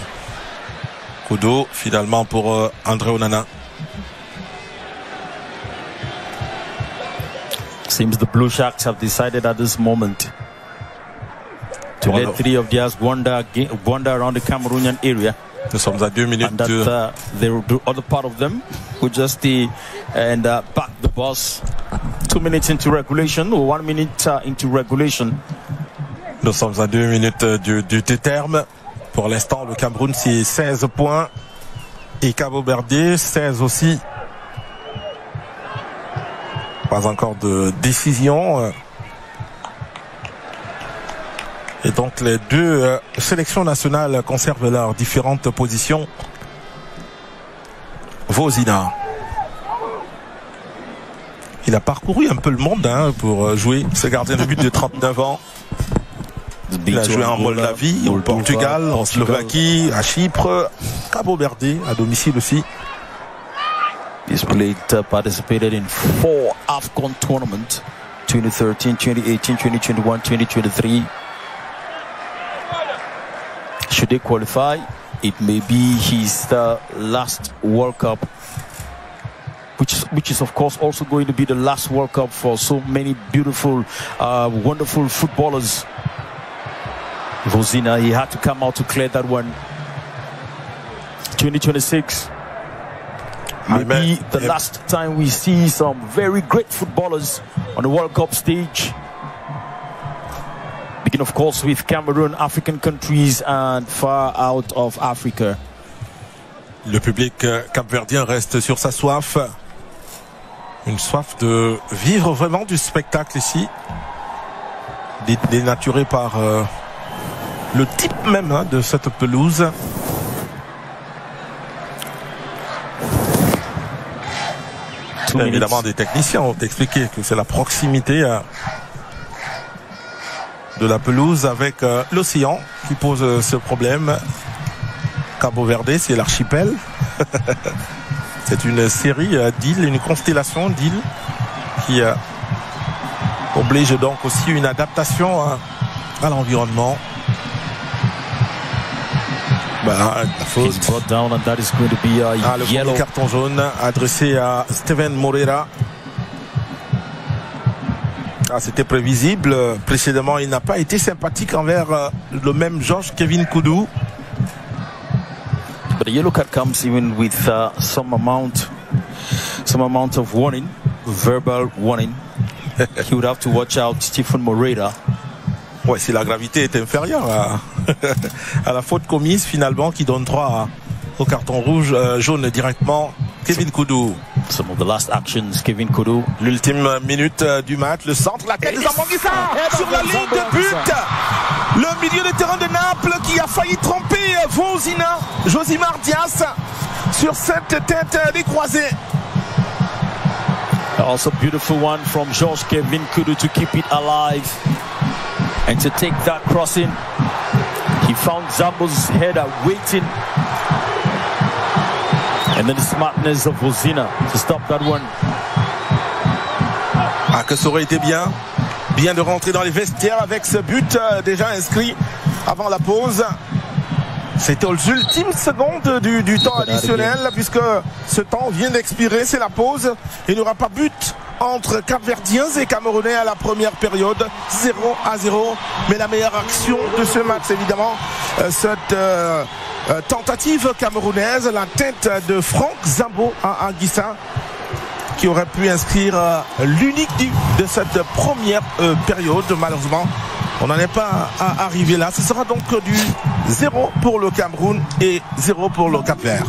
A: finalement pour Andre Onana.
B: Seems the Blue Sharks have decided at this moment to let 3 of theirs wander around the Cameroonian area.
A: Nous sommes à 2 minutes.
B: And that the other part of them would just stay and back the bus. 2 minutes into regulation or 1 minute into regulation.
A: Nous sommes à 2 minutes du terme. Pour l'instant, le Cameroun, c'est 16 points. Et Cabo Verde, 16 aussi. Pas encore de décision. Et donc les deux sélections nationales conservent leurs différentes positions. Vozina. Il a parcouru un peu le monde hein, pour jouer ce gardien de but de 39 ans. Il a joué en Moldavie, au Portugal, en Slovaquie, à Chypre, Cabo Verde, à domicile aussi.
B: He's participated in 4 AFCON tournaments, 2013, 2018, 2021, 2023. Should they qualify, it may be his last World Cup, which is of course also going to be the last World Cup for so many beautiful, wonderful footballers. Vozina, he had to come out to clear that one. 2026. Maybe the last time we see some very great footballers on the World Cup stage. Begin, of course, with Cameroon, African countries, and far out of Africa.
A: Le public capverdien reste sur sa soif. Une soif de vivre vraiment du spectacle ici. Dénaturé par le type même hein, de cette pelouse. Évidemment, des techniciens ont expliqué que c'est la proximité de la pelouse avec l'océan qui pose ce problème. Cabo Verde, c'est l'archipel. C'est une série d'îles, une constellation d'îles qui oblige donc aussi une adaptation à l'environnement.
B: Brought down and that is going to be a
A: le
B: yellow.
A: Carton jaune adressé à Steven Moreira. C'était prévisible. Précédemment, il n'a pas été sympathique envers le même Georges Kevin Koudou.
B: But the yellow card comes even with some amount of warning, verbal warning. He would have to watch out Stephen Moreira.
A: Ouais, si la gravité est inférieure à la faute commise finalement qui donne droit au carton rouge jaune directement. Kevin Koudou.
B: Some of the last actions, Kevin Koudou.
A: L'ultime minute du match, le centre, la tête de Zambanguissa sur la ligne de but. Le milieu de terrain de Naples qui a failli tromper Vozina, Josimar Diaz sur cette tête décroisée.
B: Also beautiful one from Georges Kevin Koudou to keep it alive and to take that crossing. He found Zambo's header waiting. And then the smartness of Vozina to stop that one.
A: Ah, que ça aurait été bien de rentrer dans les vestiaires avec ce but déjà inscrit avant la pause. C'était aux ultimes secondes du temps additionnel puisque ce temps vient d'expirer, c'est la pause. Il n'y aura pas but entre Capverdiens et Camerounais à la première période, 0-0. Mais la meilleure action de ce match, évidemment, cette tentative camerounaise, la tête de Franck Zambo à Anguissa, qui aurait pu inscrire l'unique but de cette première période. Malheureusement, on n'en est pas arrivé là. Ce sera donc du 0 pour le Cameroun et 0 pour le Cap-Vert.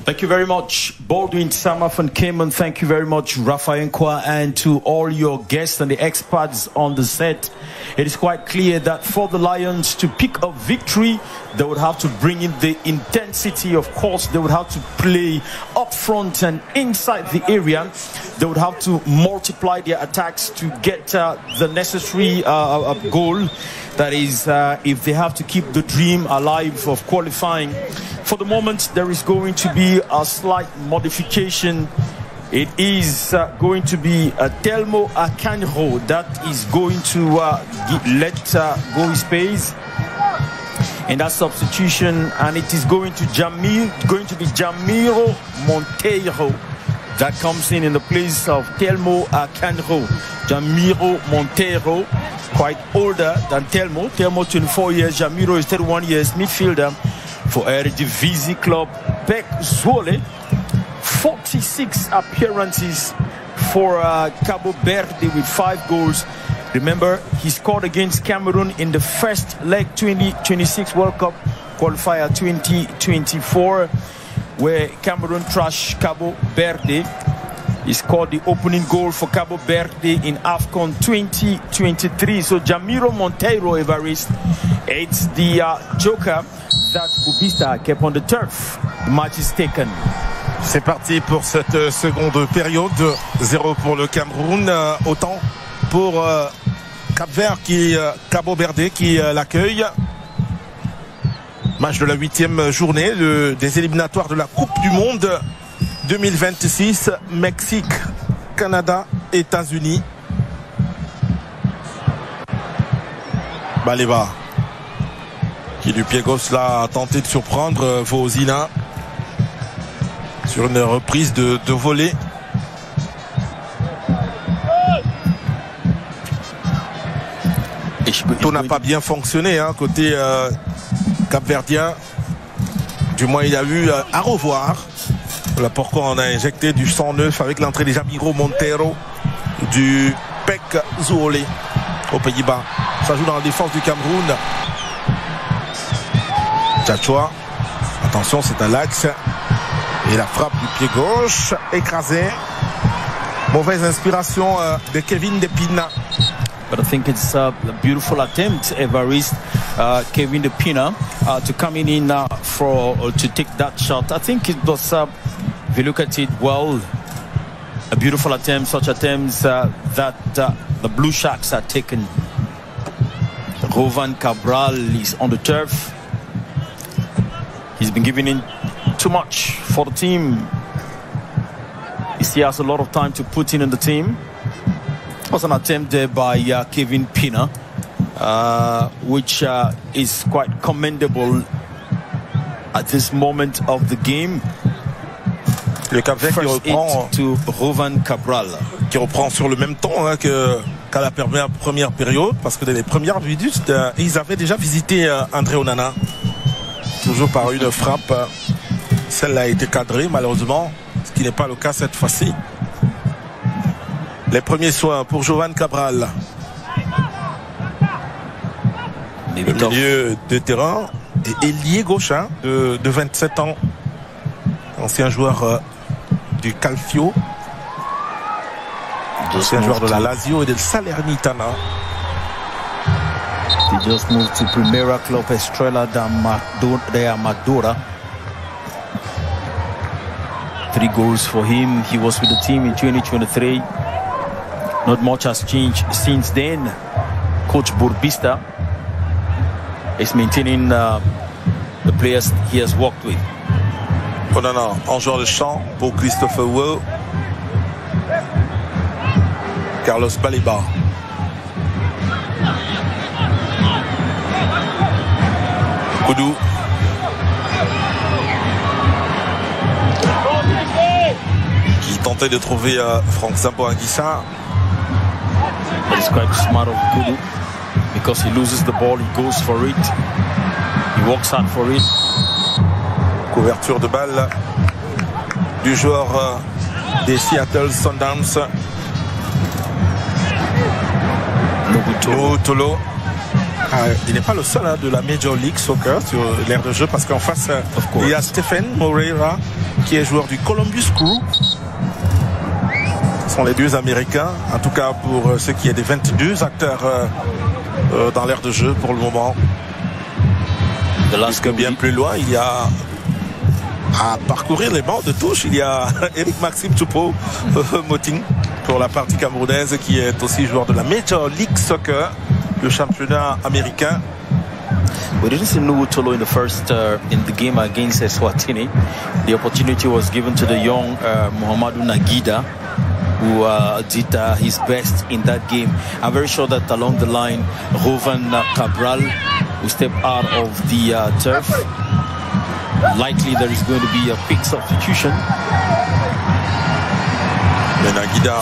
B: Thank you very much, Baldwin Sama van Cayman. Thank you very much, Raphael Nkwa, and to all your guests and the experts on the set. It is quite clear that for the Lions to pick a victory, they would have to bring in the intensity. Of course, they would have to play up front and inside the area. They would have to multiply their attacks to get the necessary goal. That is, if they have to keep the dream alive of qualifying. For the moment, there is going to be a slight modification. It is going to be Telmo Akanjo that is going to let go his pace in that substitution, and it is going to be Jamiro Monteiro that comes in the place of Telmo Akanjo. Jamiro Monteiro, quite older than Telmo. Telmo 24 years, Jamiro is 31 years, midfielder for Eredivisie club Pek Zwolle. 46 appearances for Cabo Verde with 5 goals. Remember, he scored against Cameroon in the first leg 2026 World Cup qualifier 2024, where Cameroon trashed Cabo Verde. He scored the opening goal for Cabo Verde in AFCON 2023. So Jamiro Monteiro, Evariste, it's the joker that Bubista kept on the turf. The match is taken.
A: C'est parti pour cette seconde période. 0 pour le Cameroun, autant pour Cabo Verde qui l'accueille. Match de la 8e journée des éliminatoires de la Coupe du Monde 2026, Mexique, Canada, États-Unis. Baleba qui du pied gauche là a tenté de surprendre Vozina sur une reprise de volée. Tout n'a pas bien fonctionné côté capverdien. Du moins il a eu à revoir. Voilà pourquoi on a injecté du sang neuf avec l'entrée des Jamiro Monteiro du Pek Zwolle aux Pays-Bas. Ça joue dans la défense du Cameroun. Tchatchoua, attention, c'est à l'axe. Et la frappe du pied gauche, écrasée. Mauvaise inspiration de Kevin De Pina.
B: But I think it's a beautiful attempt, Evariste, Kevin De Pina, to come in to take that shot. I think it was, if you look at it well, a beautiful attempt, such attempts that the Blue Sharks are taken. Rovan Cabral is on the turf. He's been giving in too much for the team. He still has a lot of time to put in the team. It was an attempt there by Kevin Pina, which is quite commendable at this moment of the game.
A: Le Cap-Vert qui reprend
B: to Rovan Cabral,
A: qui reprend sur le même temps qu'à la première période, parce que dans les premières minutes, ils avaient déjà visité André Onana, toujours par une frappe. Celle-là a été cadrée malheureusement, ce qui n'est pas le cas cette fois-ci. Les premiers soins pour Jovan Cabral. Le milieu de terrain et ailier gauche de 27 ans, ancien joueur du Calcio, ancien joueur de la Lazio et del Salernitana.
B: He just moved to Primera Club Estrella de Amadora. 3 goals for him. He was with the team in 2023. Not much has changed since then. Coach Burbista is maintaining the players he has worked with.
A: Onana en joueur de champ pour Christopher Wu. Carlos Baleba. Koudou. Qui tentait de trouver Franck Zambo-Anguissa.
B: It's quite smart of Koudou because he loses the ball, he goes for it, he works hard for it.
A: Couverture de balle du joueur des Seattle Sounders. Tolo Il n'est pas le seul de la Major League Soccer sur l'aire de jeu parce qu'en face, il y a Stephen Moreira qui est joueur du Columbus Crew. Ce sont les deux Américains, en tout cas pour ce qui est des 22 acteurs dans l'aire de jeu pour le moment. Puisque bien plus loin, il y a à parcourir les bancs de touche, il y a Eric Maxime Choupo-Moting pour la partie camerounaise qui est aussi joueur de la Major League Soccer, le championnat américain.
B: We didn't see Nuwutolo in the first in the game against Eswatini. The opportunity was given to the young Muhammadu Nagida, who did his best in that game. I'm very sure that along the line, Rovan Cabral will step out of the turf. Likely there is going to be a quick substitution.
A: Mais Nagida,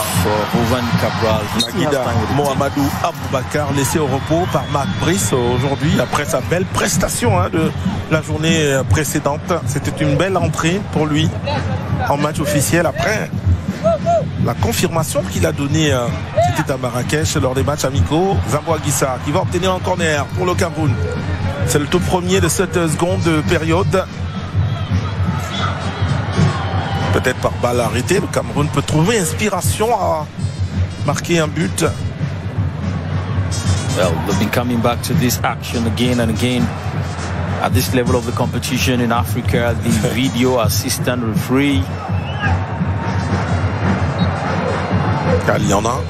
B: Rovan Cabral,
A: Nagida Mohamedou Aboubakar laissé au repos par Marc Brice aujourd'hui après sa belle prestation de la journée précédente. C'était une belle entrée pour lui en match officiel après la confirmation qu'il a donnée c'était à Marrakech lors des matchs amicaux. Zambo Guissa qui va obtenir un corner pour le Cameroun. C'est le tout premier de cette seconde période. Peut-être par balle arrêtée, le Cameroun peut trouver inspiration à marquer un but.
B: Well, we've been coming back to this action again and again at this level of the competition in Africa. The video assistant referee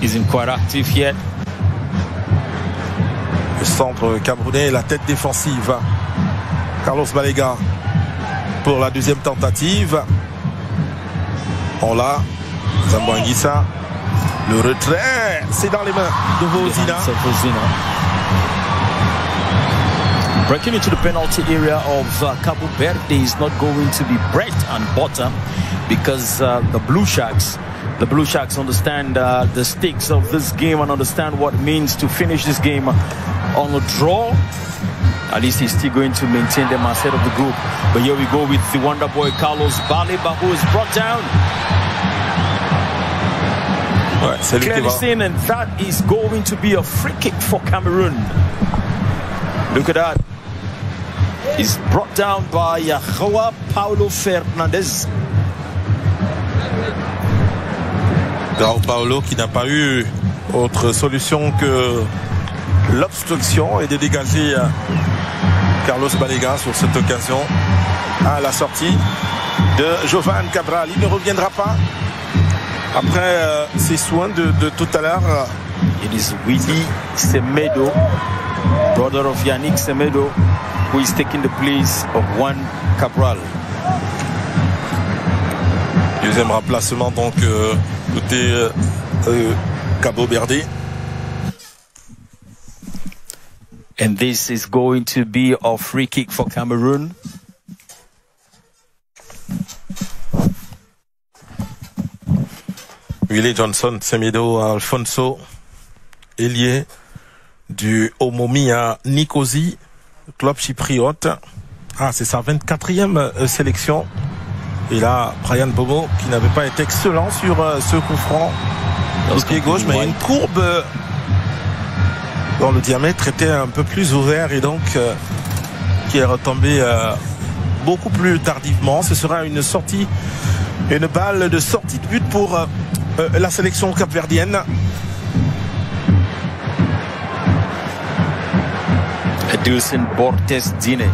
B: isn't quite active yet.
A: Le centre camerounais et la tête défensive. Carlos Balega pour la deuxième tentative. On l'a. Zambo Anguissa. Le retrait, c'est dans les mains de Vozina.
B: Breaking into the penalty area of Cabo Verde is not going to be bread and butter because the Blue Sharks understand the stakes of this game and understand what it means to finish this game on a draw. At least he's still going to maintain them as head of the group. But here we go with the wonder boy Carlos Baleba, who is brought down.
A: Ouais,
B: clearly seen, and that is going to be a free kick for Cameroon. Look at that. He's brought down by Joao Paulo Fernandes.
A: Joao Paulo qui n'a pas eu autre solution que l'obstruction et de dégager Carlos Balega sur cette occasion à la sortie de Jovan Cabral. Il ne reviendra pas après ses soins de tout à l'heure.
B: It is Willy Semedo, brother of Yannick Semedo, who is taking the place of Juan Cabral.
A: Deuxième remplacement donc côté Cabo Verde.
B: And this is going to be a free kick for Cameroon.
A: Willie Johnson, Semedo, Alfonso, ailier du Omomi à Nicosie, club chypriote. Ah, c'est sa 24e sélection. Et là, Brian Bomo qui n'avait pas été excellent sur ce coup franc au pied gauche, mais une courbe dont le diamètre était un peu plus ouvert et donc qui est retombé beaucoup plus tardivement. Ce sera une balle de sortie de but pour la sélection capverdienne.
B: Edilson Bortes Dine.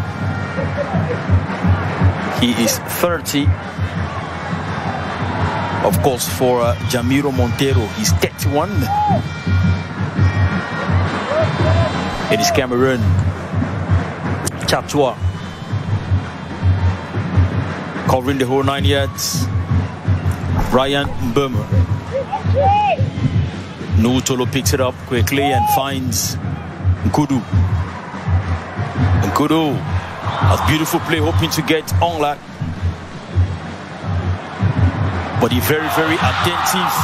B: He is 30. Of course, for Jamiro Montero, he's 31. It is Cameroon. Chatua covering the whole 9 yards. Brian Mbeumo. Nuwutolo picks it up quickly and finds Nkudu. Nkudu, a beautiful play, hoping to get Onlak. But he's very, very attentive.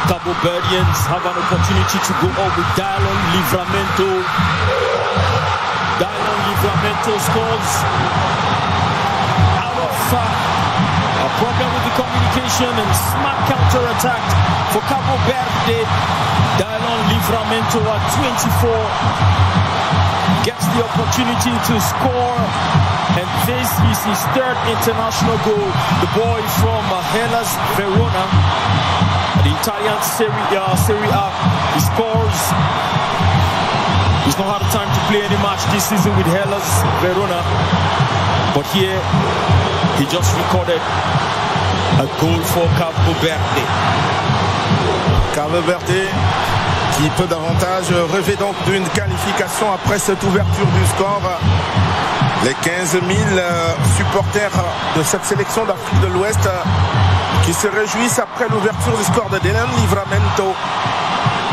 B: Cabo Verdeans have an opportunity to go up with Dylon Livramento. Dylon Livramento scores out of a problem with the communication and smart counter attack for Cabo Verde. Dylon Livramento at 24 gets the opportunity to score, and this is his third international goal. The boy from Hellas Verona, the Italian Serie A, he scores. He's not had a time to play any match this season with Hellas Verona, but here he just recorded a goal for Cabo Verde.
A: Cabo Verde qui peut davantage rêver donc d'une qualification après cette ouverture du score. Les 15 000 supporters de cette sélection d'Afrique de l'Ouest qui se réjouissent après l'ouverture du score de Dylan Livramento.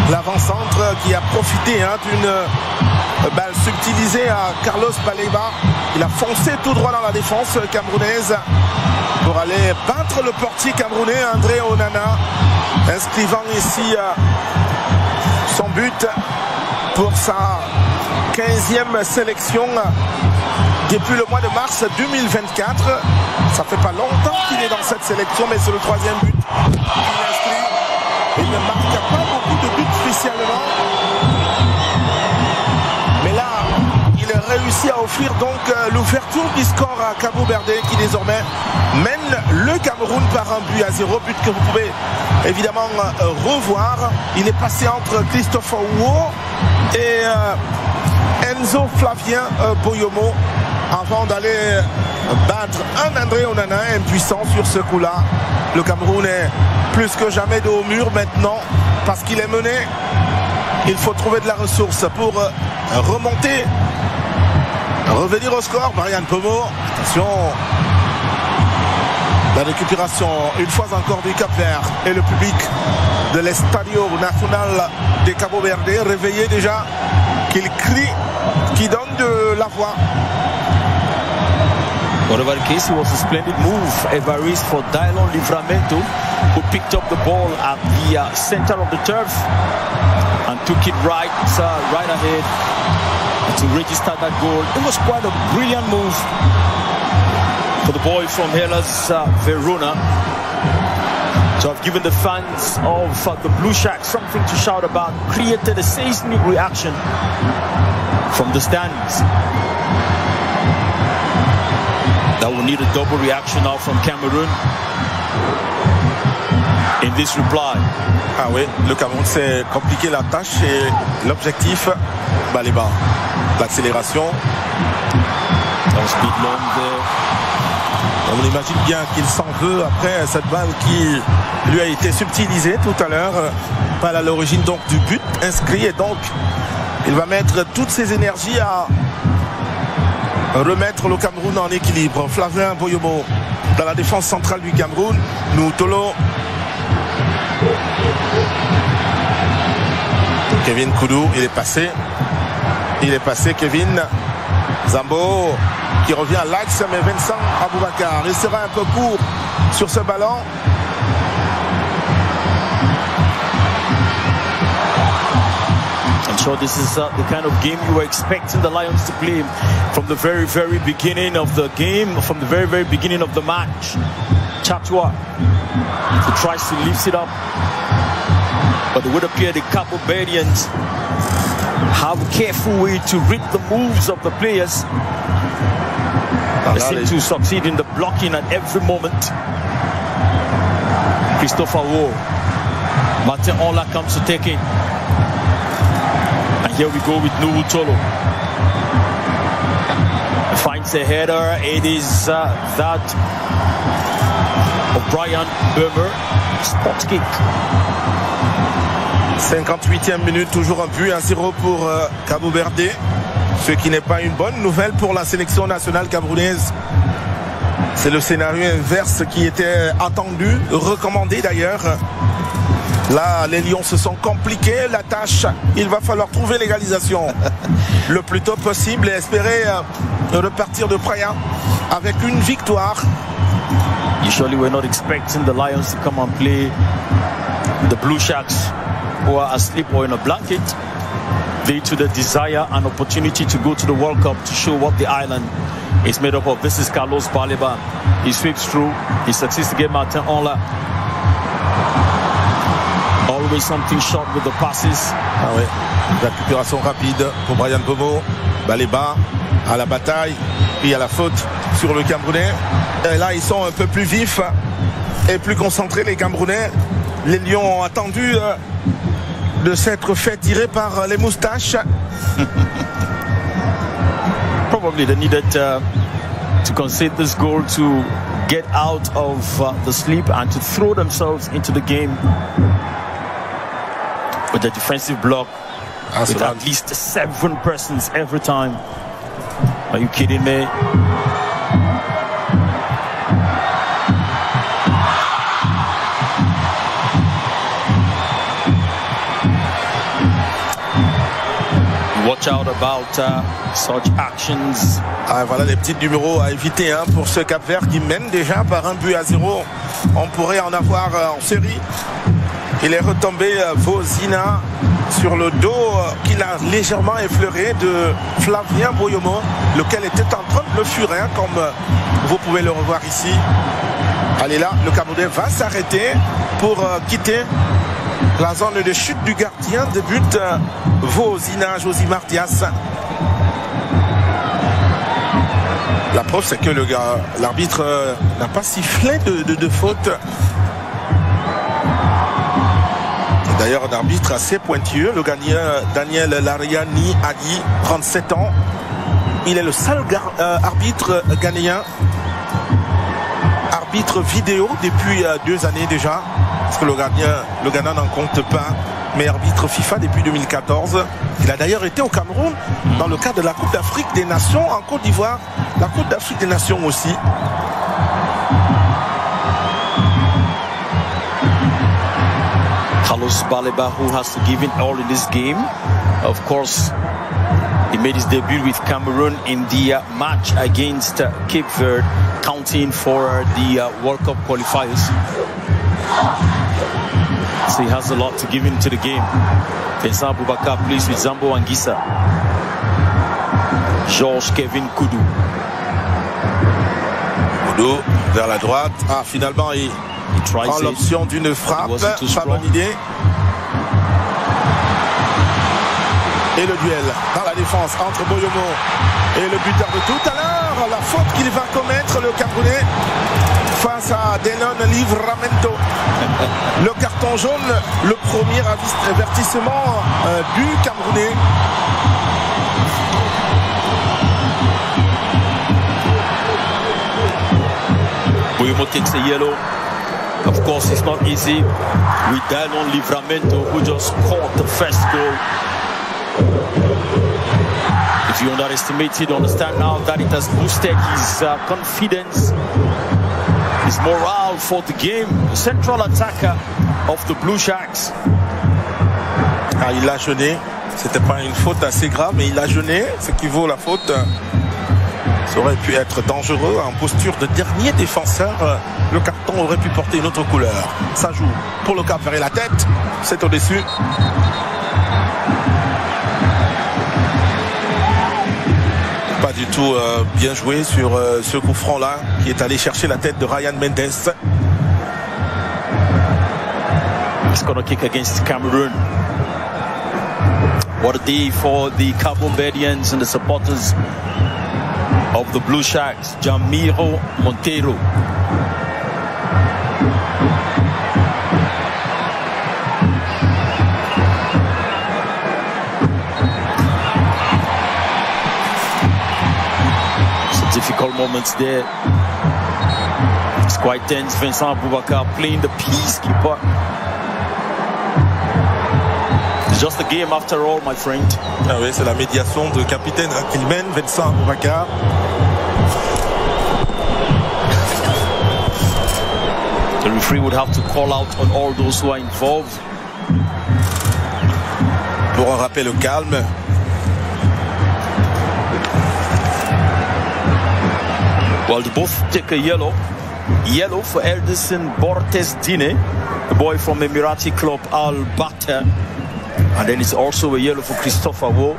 A: L'avant-centre qui a profité d'une balle subtilisée à Carlos Baleba. Il a foncé tout droit dans la défense camerounaise pour aller battre le portier camerounais André Onana, inscrivant ici son but pour sa 15e sélection depuis le mois de mars 2024. Ça fait pas longtemps qu'il est dans cette sélection, mais c'est le 3e but qu'il inscrit. Il ne marque pas beaucoup de buts spécialement, mais là il a réussi à offrir donc l'ouverture du score à Cabo Verde, qui désormais mène le Cameroun par 1-0, but que vous pouvez évidemment revoir. Il est passé entre Christopher Wo et Enzo Flavien Boyomo avant d'aller battre un André Onana impuissant sur ce coup-là. Le Cameroun est plus que jamais dos au mur maintenant parce qu'il est mené. Il faut trouver de la ressource pour remonter, revenir au score. Brian Pomo, attention, la récupération une fois encore du Cap-Vert et le public de l'Estadio Nacional de Cabo Verde réveillé déjà, qu'il crie, qui donne de la voix.
B: Whatever the case, it was a splendid move, Evariste, for Dylan Livramento, who picked up the ball at the center of the turf and took it right ahead to register that goal. It was quite a brilliant move for the boy from Hellas Verona to have given the fans of the Blue Shacks something to shout about, created a seismic reaction from the stands. That will need a double reaction now from Cameroon in this reply.
A: Ah oui, le Cameroun s'est compliqué la tâche et l'objectif, les bas, l'accélération. On imagine bien qu'il s'en veut après cette balle qui lui a été subtilisée tout à l'heure, pas à l'origine donc du but inscrit, et donc il va mettre toutes ses énergies à remettre le Cameroun en équilibre. Flavien Boyomo dans la défense centrale du Cameroun. Noutolo. Kevin Koudou, il est passé. Kevin Zambo qui revient à l'axe, mais Vincent Aboubakar, il sera un peu court sur ce ballon.
B: I'm sure this is the kind of game you were expecting the Lions to play from the very, very beginning of the game, from the very, very beginning of the match. Chatua, he tries to lift it up, but it would appear the Cabo Verdeans have a careful way to read the moves of the players. They seem to succeed in the blocking at every moment. Christopher Wo, Martin Ola comes to take it. And here we go with Nuhu Tolo. Finds a header. It is that of Brian Burmer. Spot kick.
A: 58e minute, toujours un but, 1-0 pour Cabo Verde. Ce qui n'est pas une bonne nouvelle pour la sélection nationale camerounaise. C'est le scénario inverse qui était attendu, recommandé d'ailleurs. Là, les Lions se sont compliqués la tâche. Il va falloir trouver l'égalisation le plus tôt possible et espérer repartir de Praia avec une victoire.
B: Usually we're not expecting the Lions to come and play the Blue Shacks who are asleep or in a blanket. Due to the desire and opportunity to go to the World Cup to show what the island is made up of. This is Carlos Baleba. He sweeps through. He succeeds to get Martin Ola. Always something short with the passes.
A: Ah ouais, récupération rapide pour Brian Bomo. Balai bas à la bataille, puis à la faute sur le Camerounais. Et là, ils sont un peu plus vifs et plus concentrés, les Camerounais. Les Lions ont attendu de s'être fait tirer par les moustaches.
B: Probably they needed to concede this goal to get out of the sleep and to throw themselves into the game with a defensive block with at least 7 persons every time. Are you kidding me? Watch out about such actions.
A: Ah, voilà les petits numéros à éviter hein, pour ce Cap-Vert qui mène déjà par 1-0. On pourrait en avoir en série. Il est retombé Vozina sur le dos qu'il a légèrement effleuré de Flavien Boyomo, lequel était en train de le fuir, comme vous pouvez le revoir ici. Allez là, le Camerounais va s'arrêter pour quitter la zone de chute du gardien de but Vozina, Josimar Dias. La preuve, c'est que l'arbitre n'a pas sifflé de faute. D'ailleurs, un arbitre assez pointilleux, le gagnant Daniel Lariani Ali, 37 ans. Il est le seul arbitre ghanéen, arbitre vidéo depuis 2 années déjà. Parce que le Ghana n'en compte pas, mais arbitre FIFA depuis 2014. Il a d'ailleurs été au Cameroun dans le cadre de la Coupe d'Afrique des Nations en Côte d'Ivoire, la Coupe d'Afrique des Nations aussi.
B: Carlos Baleba, who has to give it all in this game. Of course, he made his debut with Cameroon in the match against Cape Verde, counting for the World Cup qualifiers. So he has a lot to give into the game. Vincent Boubacar plays with Zambo Anguissa. Georges Kevin Koudou.
A: Koudou vers la droite. Ah, finalement, il prend l'option d'une frappe. Pas bonne idée. Et le duel dans la défense entre Boyomo et le buteur de tout à l'heure. La faute qu'il va commettre, le Camerounais, face à Denon Livramento. Le carton jaune, le premier avertissement du Camerounais.
B: Boyomo takes a yellow. Of course, it's not easy with Denon Livramento, who just scored the first goal. If you underestimate it, understand now that it has boosted his confidence, his morale for the game. The central attacker of the Blue Sharks.
A: Ah, il a jeûné. C'était pas une faute assez grave, mais il a jeûné, ce qui vaut la faute. Ça aurait pu être dangereux en posture de dernier défenseur. Le carton aurait pu porter une autre couleur. Ça joue pour le Cap vers la tête. C'est au-dessus. Pas du tout bien joué sur ce coup franc là qui est allé chercher la tête de Ryan Mendes.
B: He's gonna kick against Cameroon. What a day for the Cabo Verdeans and the supporters of the Blue Sharks. Jamiro Monteiro. Difficult moments there. It's quite tense. Vincent Boubacar playing the peacekeeper. It's just a game after all, my friend.
A: Ah oui, c'est la médiation de capitaine qu'il mène, Vincent Boubacar.
B: The referee would have to call out on all those who are involved.
A: Pour un rappel au calme.
B: Well, they both take a yellow. Yellow for Elderson Bortes Dine, the boy from Emirati club Al Batta. And then it's also a yellow for Christopher Wo,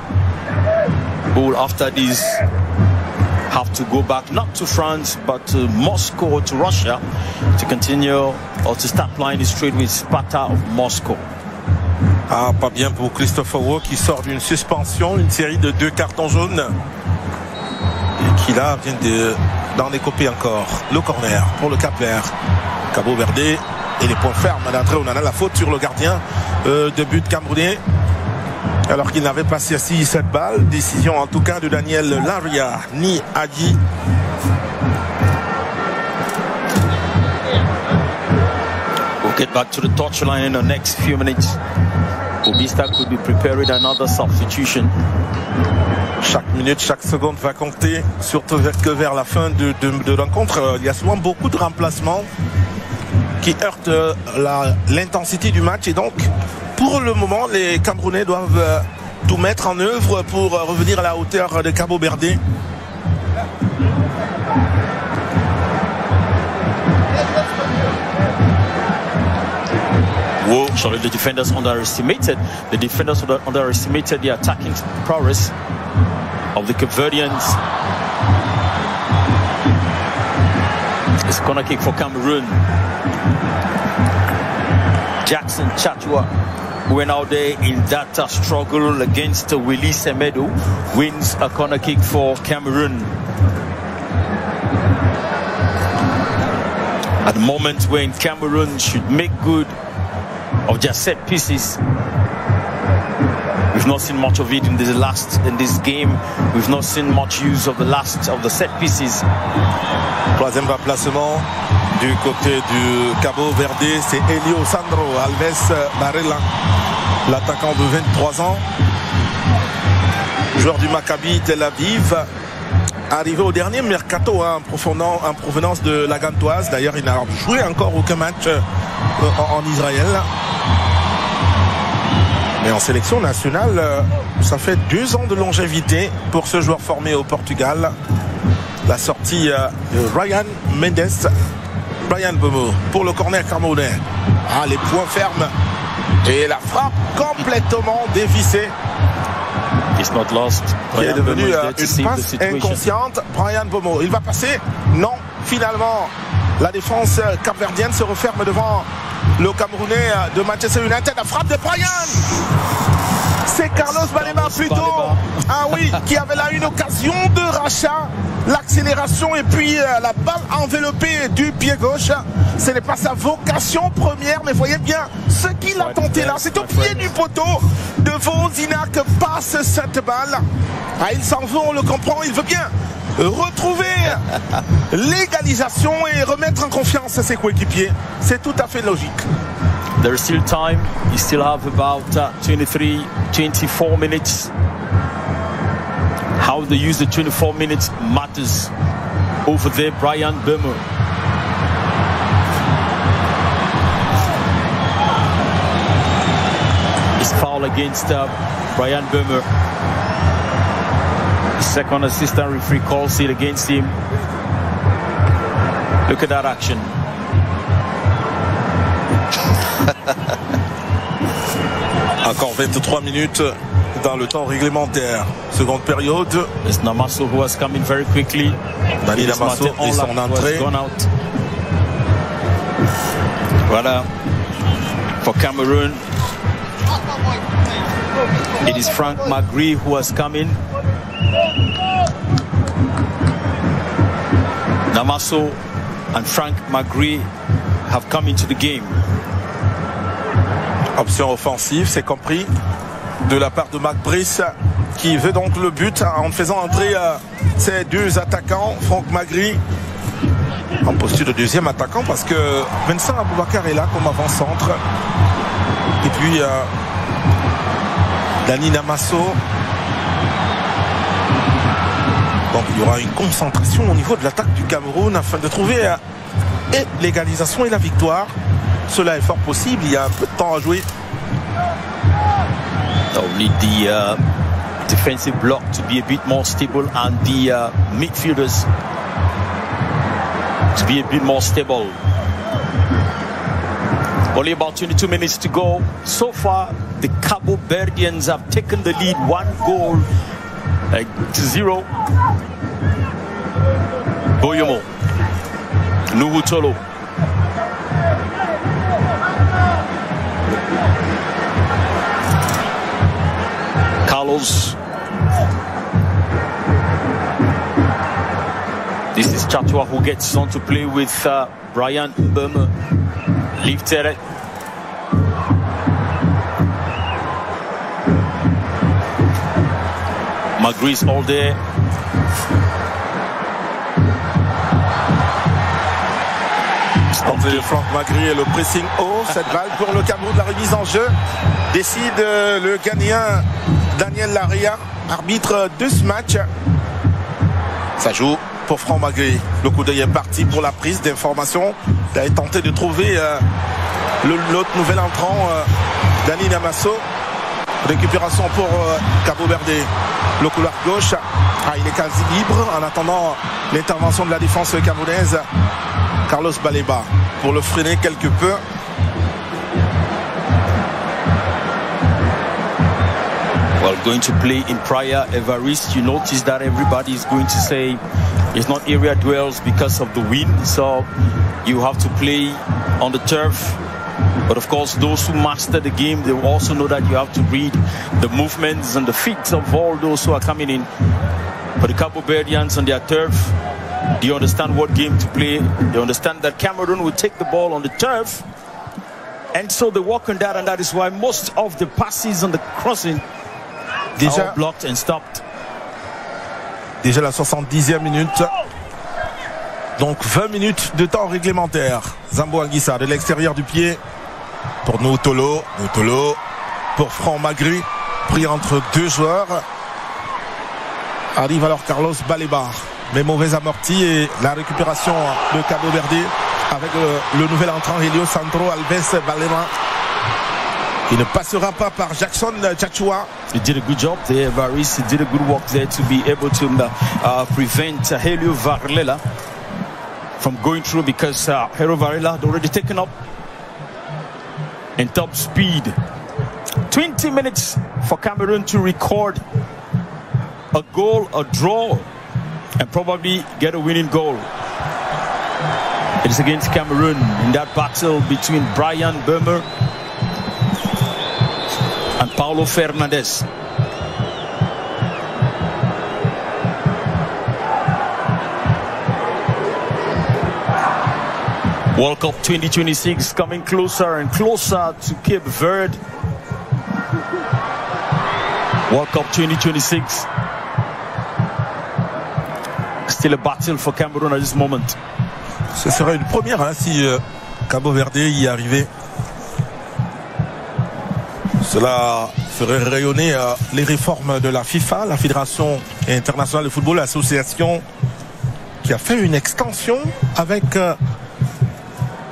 B: who will after this have to go back not to France but to Moscow or to Russia to continue or to start playing his trade with Sparta of Moscow.
A: Ah, pas bien pour Christopher Waugh qui sort d'une suspension, une série de 2 cartons jaunes. Et qui là vient d'en écoper encore. Le corner pour le Cap-Vert. Cabo Verde et les points fermes d'André Onana. La faute sur le gardien de but camerounais. Alors qu'il n'avait pas saisi cette balle. Décision en tout cas de Daniel Laria ni Adi.
B: We'll get back to the touchline in the next few minutes. Obista could be preparing another substitution.
A: Chaque minute, chaque seconde va compter, surtout que vers la fin de l'encontre. Il y a souvent beaucoup de remplacements qui heurtent l'intensité du match. Et donc, pour le moment, les Camerounais doivent tout mettre en œuvre pour revenir à la hauteur de Cabo Verde.
B: Whoa, sorry, the defenders underestimated the attacking prowess of the Cape Verdeans. It's a corner kick for Cameroon. Jackson Chachua went out there in that struggle against Willie Semedo, wins a corner kick for Cameroon. At the moment when Cameroon should make good of their set pieces, we've not seen much of it in this game. We've not seen much use of the set pieces.
A: Troisième placement du côté du Cabo Verde, c'est Elio Sandro Alves Barella, l'attaquant de 23 ans, joueur du Maccabi Tel Aviv, arrivé au dernier mercato en provenance de la Gantoise. D'ailleurs, il n'a joué encore aucun match en Israël. Mais en sélection nationale, ça fait 2 ans de longévité pour ce joueur formé au Portugal. La sortie de Ryan Mendes, Brian Bomo pour le corner camerounais. Ah, les points fermes et la frappe complètement dévissée.
B: It's not lost.
A: Qui est devenue une passe inconsciente. Brian Bomo, il va passer? Non, finalement, la défense capverdienne se referme devant le Camerounais de Manchester United. La frappe de Brian, c'est Carlos Baleba plutôt. Ah oui, qui avait là une occasion de rachat. L'accélération et puis la balle enveloppée du pied gauche. Ce n'est pas sa vocation première, mais voyez bien ce qu'il a tenté là. C'est au pied du poteau de Vozina que passe cette balle. Ah, il s'en veut, on le comprend, il veut bien retrouver l'égalisation et remettre en confiance ses coéquipiers. C'est tout à fait logique.
B: There's still time. You still have about 24 minutes. How they use the 24 minutes matters. Over there, Brian Burmer. His foul against Brian Burmer. Second assistant referee calls it against him. Look at that action.
A: Encore 23 minutes dans le temps réglementaire. Seconde période.
B: It's Namaso who has come in very quickly.
A: Dani Namaso et son entrée.
B: Voilà. For Cameroon, it is Frank Magri who has come in. Namaso and Frank Magri have come into the game.
A: Option offensive, c'est compris, de la part de Marc Brice, qui veut donc le but en faisant entrer ces 2 attaquants. Franck Magri en posture de 2e attaquant parce que Vincent Aboubakar est là comme avant-centre. Et puis Dani Namaso. Donc il y aura une concentration au niveau de l'attaque du Cameroun afin de trouver et l'égalisation et la victoire. Cela est fort possible, il y a un peu de temps à jouer.
B: Only the defensive block to be a bit more stable and the midfielders to be a bit more stable. Only about 22 minutes to go. So far, the Cabo Verdeans have taken the lead 1-0. Boyomo, Nuhutolo. goals. This is Chatua who gets on to play with Brian Mbeumo. Lifted it. Magri's all there.
A: Franck Magri et le pressing haut. Cette balle pour le Cameroun, la remise en jeu. Décide le Ghanéen Daniel Laria, arbitre de ce match. Ça joue pour Franck Magri. Le coup d'œil est parti pour la prise d'information. Il a tenté de trouver l'autre nouvel entrant, Dani Namasso. Récupération pour Cabo Verde. Le couloir gauche. Il est quasi libre en attendant l'intervention de la défense camerounaise. Carlos Baleba pour le freiner quelque peu.
B: Well, going to play in Praia, Evariste, you notice that everybody is going to say it's not area duels because of the wind, so you have to play on the turf. But of course, those who master the game, they will also know that you have to read the movements and the feet of all those who are coming in. For the Cabo Verdeans on their turf, they understand what game to play. They understand that Cameroon will take the ball on the turf. And so they work on that, and that is why most of the passes on the crossing are blocked and stopped.
A: Déjà la 70e minute. Donc 20 minutes de temps réglementaire. Zambo Anguissa de l'extérieur du pied pour Noutolo. Noutolo pour Franck Magri. Pris entre deux joueurs. Arrive alors Carlos Baleba. Mais mauvais amorti et la récupération de Cabo Verde avec le nouvel entrant Helio Sandro Alves Balema qui ne passera pas par Jackson Chachua.
B: He did a good job there, Varis. He did a good work there to be able to prevent Helio Varela from going through, because Helio Varela had already taken up in top speed. 20 minutes for Cameroon to record a goal, a draw, and probably get a winning goal. It is against Cameroon in that battle between Brian Mbeumo and Paulo Fernandes. World Cup 2026 coming closer and closer to Cape Verde. World Cup 2026. Still a battle for Cameroon at this moment.
A: Ce serait une première si Cabo Verde y arrivait. Cela ferait rayonner les réformes de la FIFA, la Fédération internationale de football, l'association qui a fait une extension avec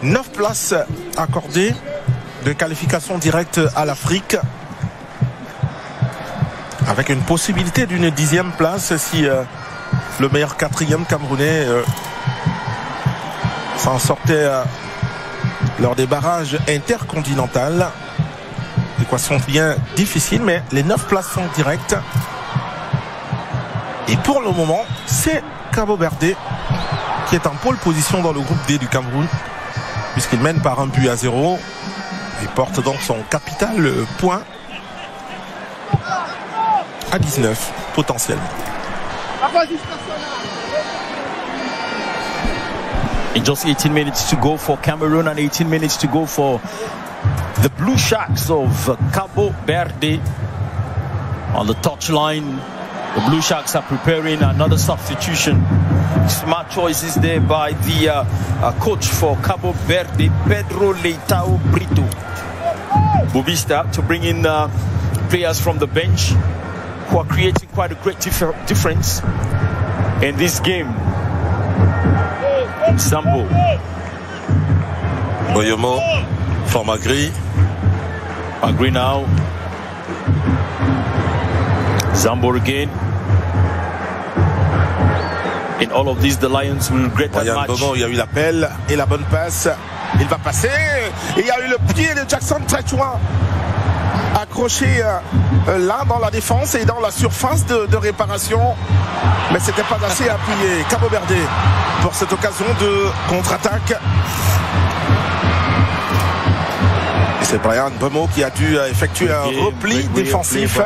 A: 9 places accordées de qualification directe à l'Afrique, avec une possibilité d'une 10e place si le meilleur 4e Camerounais s'en sortait lors des barrages intercontinentaux. Équation bien difficile, mais les 9 places sont directes. Et pour le moment, c'est Cabo Verde qui est en pole position dans le groupe D du Cameroun, puisqu'il mène par 1-0 et porte donc son capital point à 19 potentiellement.
B: In just 18 minutes to go for Cameroon and 18 minutes to go for the Blue Sharks of Cabo Verde. On the touchline, the Blue Sharks are preparing another substitution. Smart choices there by the coach for Cabo Verde, Pedro Leitao Brito. Bubista to bring in players from the bench who are creating quite a great difference in this game. Zambo.
A: Boyomo for Magri.
B: Magri now. Zambo again. In all of these, the Lions will regret that match.
A: Il y a eu l'appel et la bonne passe. Il va passer. Et il y a eu le pied de Jackson Chachua accroché là dans la défense et dans la surface de réparation. Mais c'était pas assez appuyé. Cabo Verde pour cette occasion de contre-attaque. Et c'est Brian Mbeumo qui a dû effectuer un repli défensif.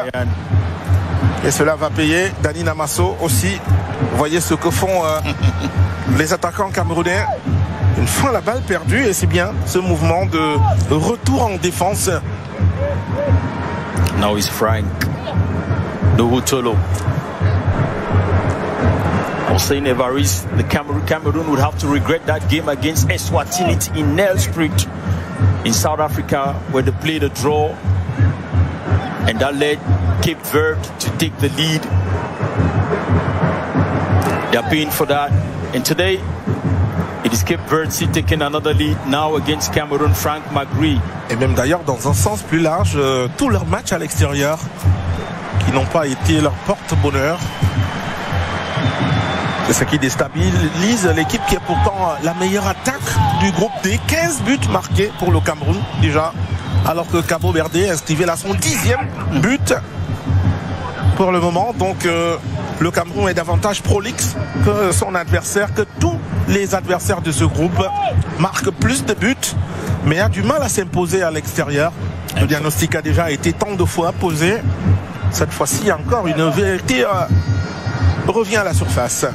A: Et cela va payer. Dani Namasso aussi. Voyez ce que font les attaquants camerounais. Une fois la balle perdue, et c'est bien ce mouvement de retour en défense.
B: Now it's Frank Nuhu Tolo. Hossein Evaris, the Cameroon would have to regret that game against Eswatini in Nelspruit in South Africa, where they played a draw, and that led Cape Verde to take the lead. They're paying for that, and today it is Cape Verde taking another lead now against Cameroon. Frank Magri.
A: Et même d'ailleurs dans un sens plus large, tous leurs matchs à l'extérieur qui n'ont pas été leur porte-bonheur. C'est ce qui déstabilise l'équipe qui est pourtant la meilleure attaque du groupe D. 15 buts marqués pour le Cameroun déjà, alors que Cabo Verde inscrivait là son 10e but pour le moment. Donc le Cameroun est davantage prolixe que son adversaire, que tous les adversaires de ce groupe marquent plus de buts, mais a du mal à s'imposer à l'extérieur. Le diagnostic a déjà été tant de fois posé. Cette fois-ci, encore une vérité revient à la surface.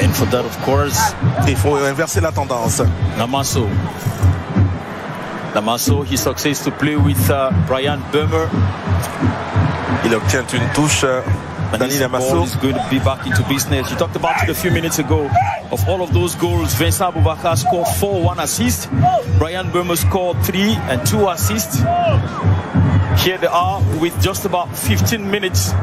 B: And for that, of course,
A: il faut inverser la tendance.
B: Namasso, he succeeds to play with Brian Burmer.
A: Il obtient une touche. Dani Namasso
B: is going to be back into business. You talked about it a few minutes ago. Of all of those goals, Vincent Aboubakar scored 4, 1 assist. Brian Burmer scored 3 and 2 assists. Here they are with just about 15 minutes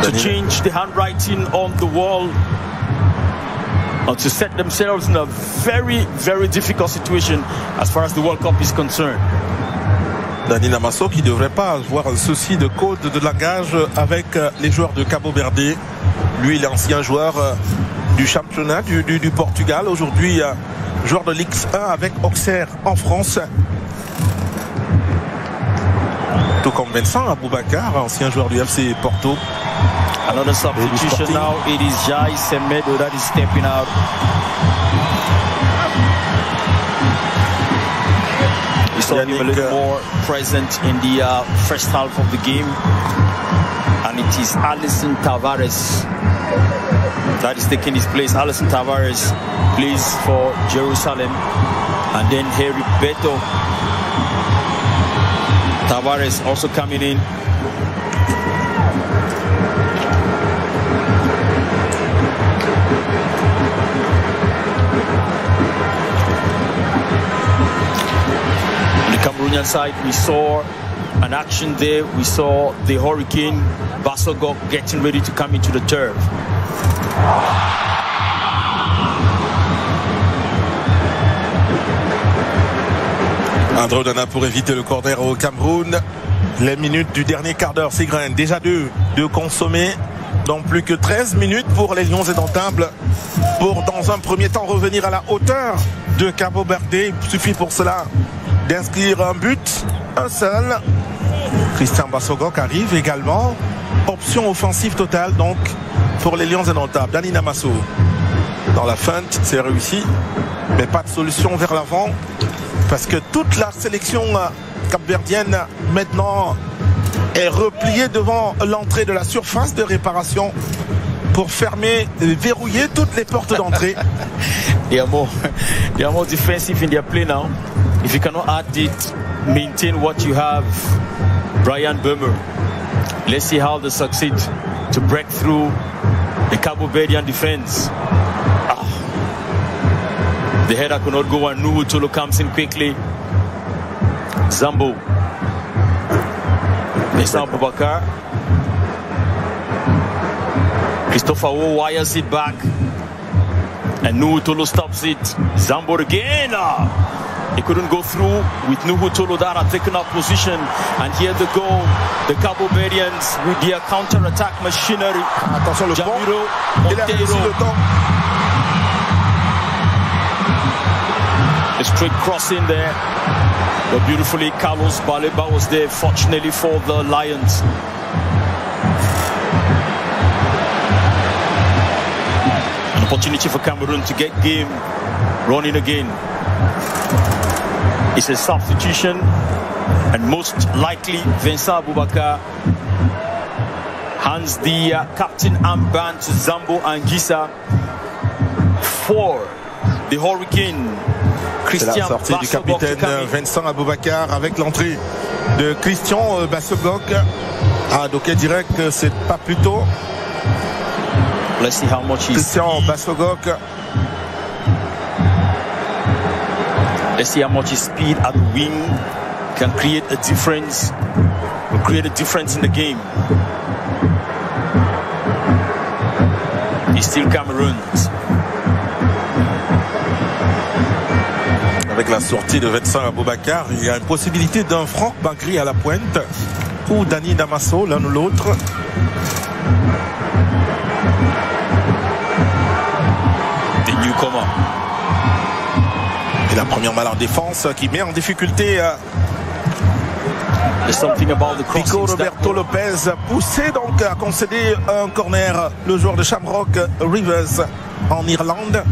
B: to change the handwriting on the wall, and to set themselves in a very, very difficult situation as far as the World Cup is concerned.
A: Dani Namasso qui ne devrait pas avoir un souci de code de langage avec les joueurs de Cabo Verde. Lui, l'ancien joueur du championnat du Portugal, aujourd'hui joueur de Ligue 1 avec Auxerre en France. Tout comme Vincent Aboubakar, ancien joueur du FC Porto.
B: Another substitution now. It is Jai Semedo that is stepping out. We saw him a little more present in the first half of the game, and it is Alisson Tavares that is taking his place. Alisson Tavares plays for Jerusalem, and then Heriberto Tavares also coming in. Cameroonian side, we saw an action there. We saw the Hurricane Basogok getting ready to come into the turf.
A: André Onana pour éviter le corner au Cameroun. Les minutes du dernier quart d'heure s'égrènent. Déjà deux consommés. Donc plus que 13 minutes pour les Lions indomptables pour dans un premier temps revenir à la hauteur de Cabo Verde. Il suffit pour cela d'inscrire un but, un seul. Christian Basogok arrive également. Option offensive totale donc pour les Lions indomptables. Dani Namasso dans la feinte, c'est réussi, mais pas de solution vers l'avant parce que toute la sélection capverdienne maintenant est repliée devant l'entrée de la surface de réparation pour fermer, verrouiller toutes les portes d'entrée.
B: They are more defensive in their play now. If you cannot add it, maintain what you have. Brian Burmer. Let's see how they succeed to break through the Cabo Verdean defense. The header could not go, and Nuhu Tolo comes in quickly. Zambo. Vincent Aboubakar. Christopher Wo wires it back, and Nuhu Tolo stops it. Zambo again. He couldn't go through with Nuhu Tolo that had taken up position, and here they go, the Cabo Verdeans with their counter-attack machinery.
A: Attention le
B: Jamiro
A: Montero.
B: A straight cross in there, but beautifully Carlos Baleba was there, fortunately for the Lions. An opportunity for Cameroon to get game running again. It's a substitution And most likely, Vincent Aboubakar hands the captain armband to Zambo Anguissa for the Hurricane.
A: C'est la sortie du capitaine Vincent Aboubakar avec l'entrée de Christian Bassogok. Ah, donc on dirait que c'est pas plus tôt.
B: Let's see how much
A: Christian Bassogok.
B: Let's see how much his speed at the wing can create a difference. Will create a difference in the game. He's still Cameroon.
A: Avec la sortie de Vincent Aboubakar, il y a une possibilité d'un Franck Bagri à la pointe ou Dani Damaso, l'un ou l'autre.
B: The newcomer.
A: Et la première balle en défense qui met en difficulté Pico Roberto Lopez, poussé donc à concéder un corner, le joueur de Shamrock Rivers en Irlande.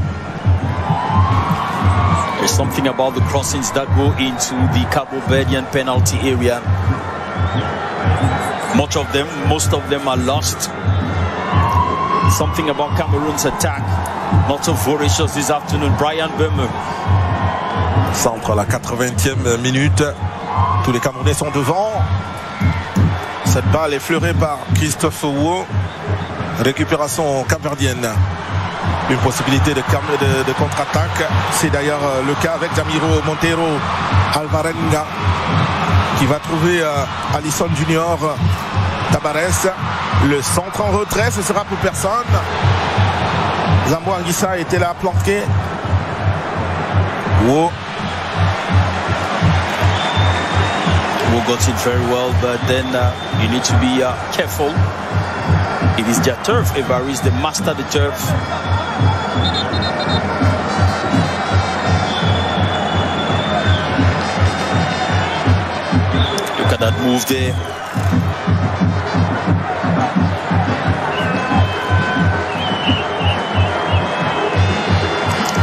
B: There's something about the crossings that go into the Cabo Verdean penalty area. Most of them are lost. Something about Cameroon's attack, not so voracious this afternoon. Brian Böhme.
A: Centre à la 80e minute. Tous les Camerounais sont devant. Cette balle est effleurée par Christophe Ouo. Récupération capverdienne. Une possibilité de contre-attaque. C'est d'ailleurs le cas avec Jamiro Montero Alvarenga qui va trouver Alisson Junior Tabares. Le centre en retrait, ce sera pour personne. Zambo Anguissa était là planqué. Who
B: got it very well, but then you need to be careful. It is their turf. Evaris, the master of the turf. Look at that move there.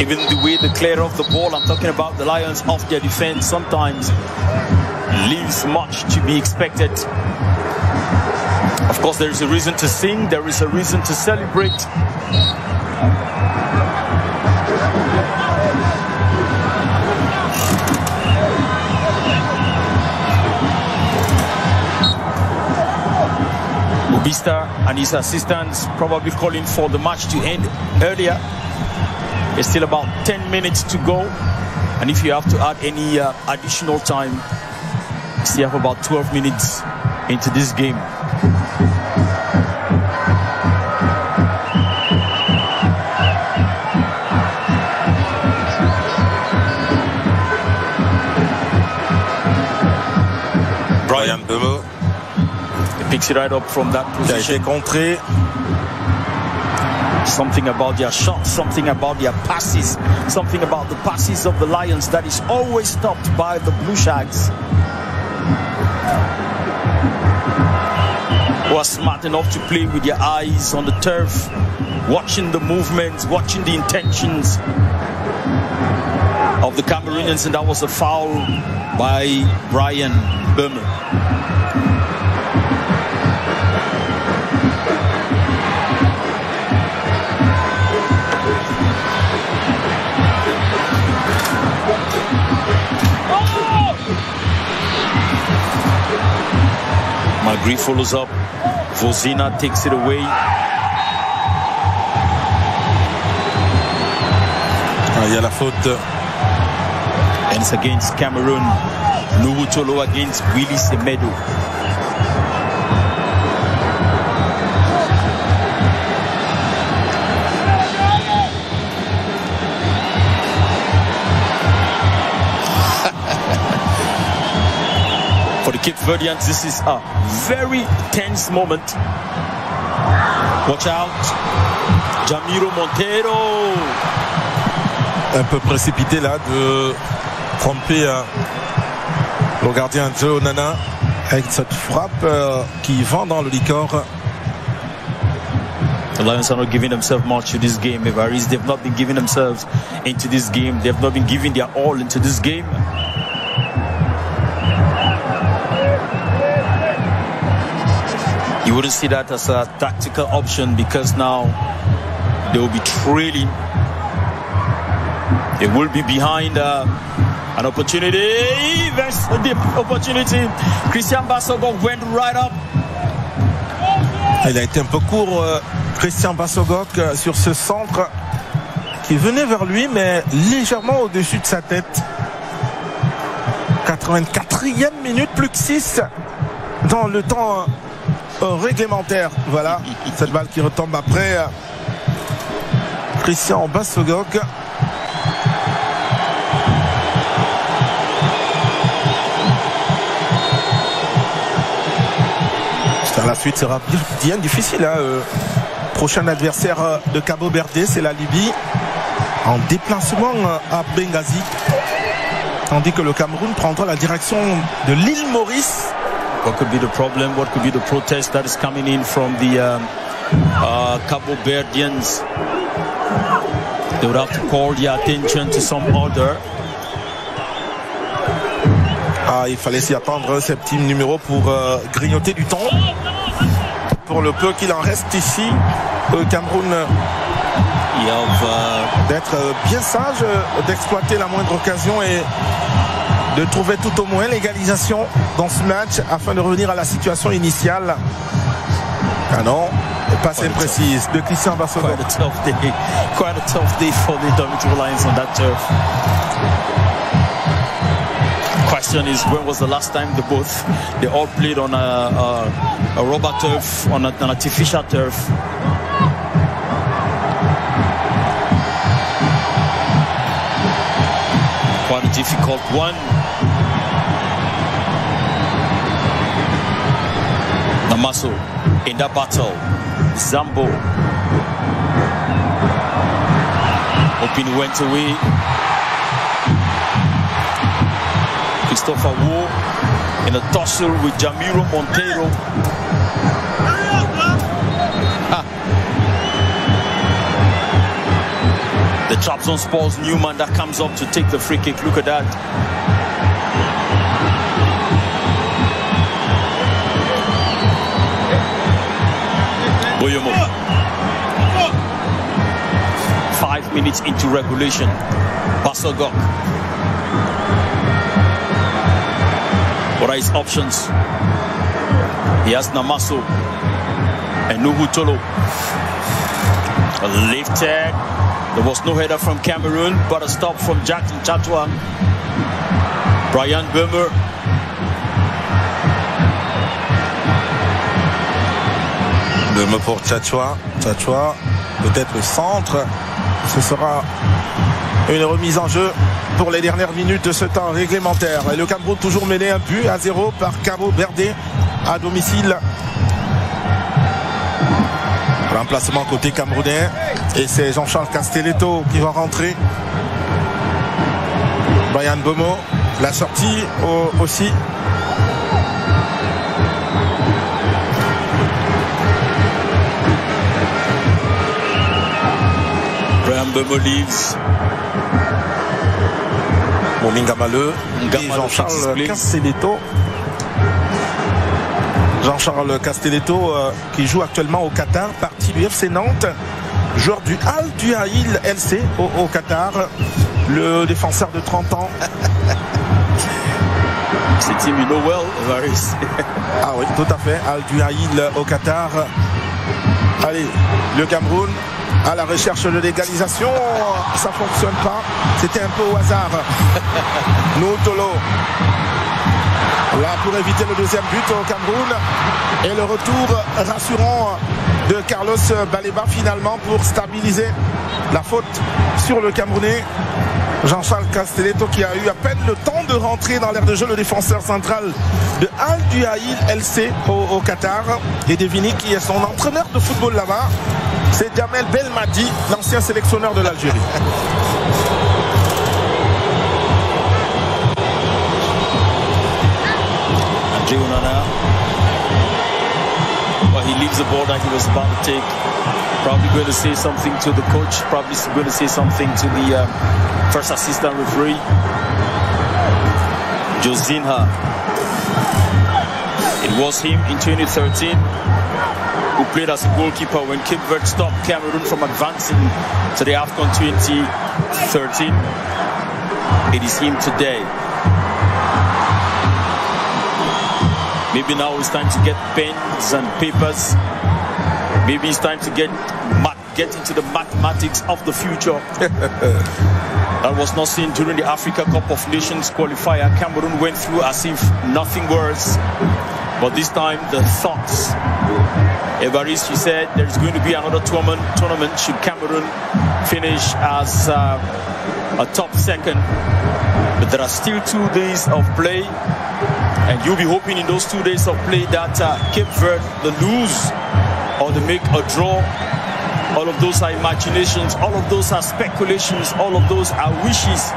B: Even the way they clear off the ball, I'm talking about the Lions off their defense, sometimes leaves much to be expected. Of course, there is a reason to sing, there is a reason to celebrate. Ubista and his assistants probably calling for the match to end earlier. There's still about 10 minutes to go, and if you have to add any additional time, you still have about 12 minutes into this game.
A: Brian Böhme.
B: He picks it right up from that position.
A: Contré.
B: Something about their shots, something about their passes, something about the passes of the Lions that is always stopped by the Blue Shags, who are smart enough to play with their eyes on the turf, watching the movements, watching the intentions of the Cameroonians, and that was a foul by Brian Böhme. Magri follows up. Vozina takes it away.
A: Il y a la faute.
B: And it's against Cameroon. Nuwutolo against Willy Semedo. For the Cape Verdeans, this is a very tense moment. Watch out. Jamiro Montero.
A: Un peu précipité là de tromper le gardien Joe Nana avec cette frappe qui vend dans le licor.
B: The Lions are not giving themselves much to this game. They've not been giving themselves into this game. They've not been giving their all into this game. wouldn't see that as a tactical option because now they will be trailing. They will be behind an opportunity. There's the opportunity. Christian Bassogok went right up.
A: Il a été un peu court, Christian Bassogok, sur ce centre qui venait vers lui, mais légèrement au-dessus de sa tête. 84e minute, plus que 6 dans le temps réglementaire. Voilà, cette balle qui retombe après Christian Bassogok. La suite sera bien difficile. Prochain adversaire de Cabo Verde, c'est la Libye, en déplacement à Benghazi, tandis que le Cameroun prendra la direction de l'île Maurice.
B: What could be the problem? What could be the protest that is coming in from the Cabo Verdeans? They would have to call the attention to some order.
A: Il fallait s'y attendre, ces petits numéros pour grignoter du temps. Pour le peu qu'il en reste ici, au Cameroun, d'être bien sage, d'exploiter la moindre occasion et de trouver tout au moins l'égalisation dans ce match afin de revenir à la situation initiale. Ah non, passe imprécise de Christian Bassogok.
B: Quite a tough day for the Domitable Lions on that turf. Question is, when was the last time they all played on a rubber turf, on an artificial turf? Quite a difficult one. Namaso in that battle. Zambo. Hoping he went away. Christopher Wu in a tussle with Jamiro Monteiro. The Trabzonspor's Newman that comes up to take the free kick. Look at that. Boyomo. 5 minutes into regulation. Bassogok. What are his options? He has Namaso and Nuhu Tolo. A lifted. There was no header from Cameroon, but a stop from Jackson Chatwa. Brian Bömer.
A: Bömer pour Chatwa. Chatwa, peut-être le centre. Ce sera une remise en jeu pour les dernières minutes de ce temps réglementaire. Et le Cameroun toujours mené 1-0 par Cabo Verde à domicile. Remplacement côté camerounais. Et c'est Jean-Charles Castelletto qui va rentrer. Brian Bomo, la sortie aussi.
B: Brian Bomo leaves.
A: Momingamale et Jean-Charles Castelletto. Jean-Charles Castelletto qui joue actuellement au Qatar, parti du FC Nantes, joueur du Al Duhail LC au Qatar, le défenseur de 30 ans.
B: C'est team you know well, Varis.
A: Ah oui, tout à fait, Al Duhail au Qatar. Allez, le Cameroun à la recherche de l'égalisation, ça fonctionne pas, c'était un peu au hasard. Noutolo là pour éviter le deuxième but au Cameroun et le retour rassurant de Carlos Baleba finalement pour stabiliser la faute sur le Camerounais. Jean-Charles Castelletto qui a eu à peine le temps de rentrer dans l'aire de jeu, le défenseur central de Al Duhail LC au Qatar. Et devinez qui est son entraîneur de football là-bas, c'est Jamel Belmadi, l'ancien sélectionneur de l'Algérie.
B: André Onana, well, he leaves the ball that he was about to take. Probably going to say something to the coach, probably going to say something to the first assistant referee, Josinha. It was him in 2013 played as a goalkeeper when Cape Verde stopped Cameroon from advancing to the AFCON 2013. It is him today. Maybe now it's time to get pens and papers. Maybe it's time to get into the mathematics of the future. That was not seen during the Africa Cup of Nations qualifier. Cameroon went through as if nothing worse. But this time the thoughts. Evariste, you said there's going to be another tournament should Cameroon finish as a top second. But there are still 2 days of play. And you'll be hoping in those 2 days of play that Cape Verde, they lose or they make a draw. All of those are imaginations, all of those are speculations, all of those are wishes.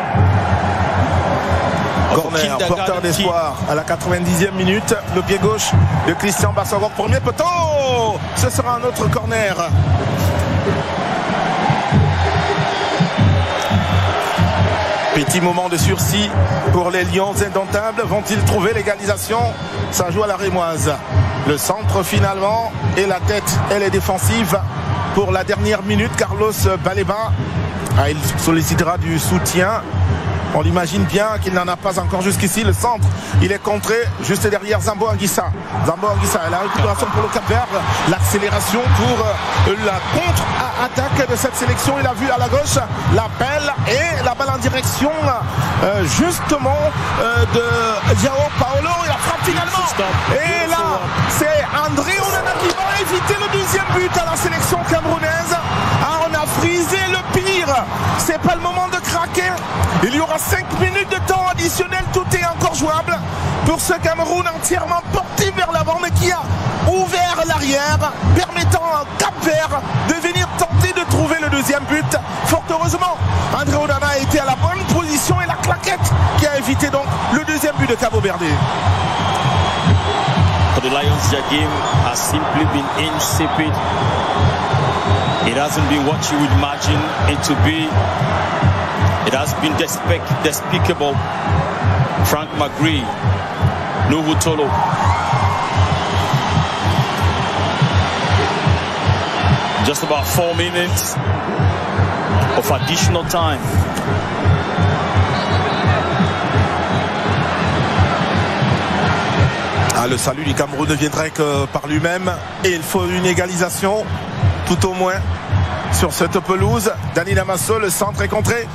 A: Corner, porteur d'espoir à la 90e minute, le pied gauche de Christian Bassangor, premier poteau. Ce sera un autre corner. Petit moment de sursis pour les Lions indomptables. Vont-ils trouver l'égalisation? Ça joue à la rémoise. Le centre finalement et la tête, elle est défensive. Pour la dernière minute, Carlos Baleba, il sollicitera du soutien. On l'imagine bien qu'il n'en a pas encore jusqu'ici. Le centre, il est contré juste derrière Zambo Anguissa. Zambo Anguissa, la récupération pour le Cap-Vert. L'accélération pour la contre-attaque de cette sélection. Il a vu à la gauche l'appel et la balle en direction justement de Diao Paolo. Il a frappé finalement. Et là, c'est André Onana qui va éviter le 2e but à la sélection camerounaise. Ah, on a frisé le pire. C'est pas le moment de craquer. Il y aura 5 minutes de temps additionnel. Tout est encore jouable pour ce Cameroun entièrement porté vers l'avant, mais qui a ouvert l'arrière, permettant à Cap-Vert de venir tenter de trouver le 2e but. Fort heureusement, André Onana a été à la bonne position et la claquette qui a évité donc le 2e but de Cabo Verde.
B: For the Lions, their game has simply been insipid. It hasn't been what you would imagine it to be. It has been despicable. Frank McGree, Nuhu Tolo. Just about 4 minutes of additional time.
A: Le salut du Cameroun ne viendrait que par lui-même et il faut une égalisation tout au moins sur cette pelouse. Dani Damaso, le centre est contré.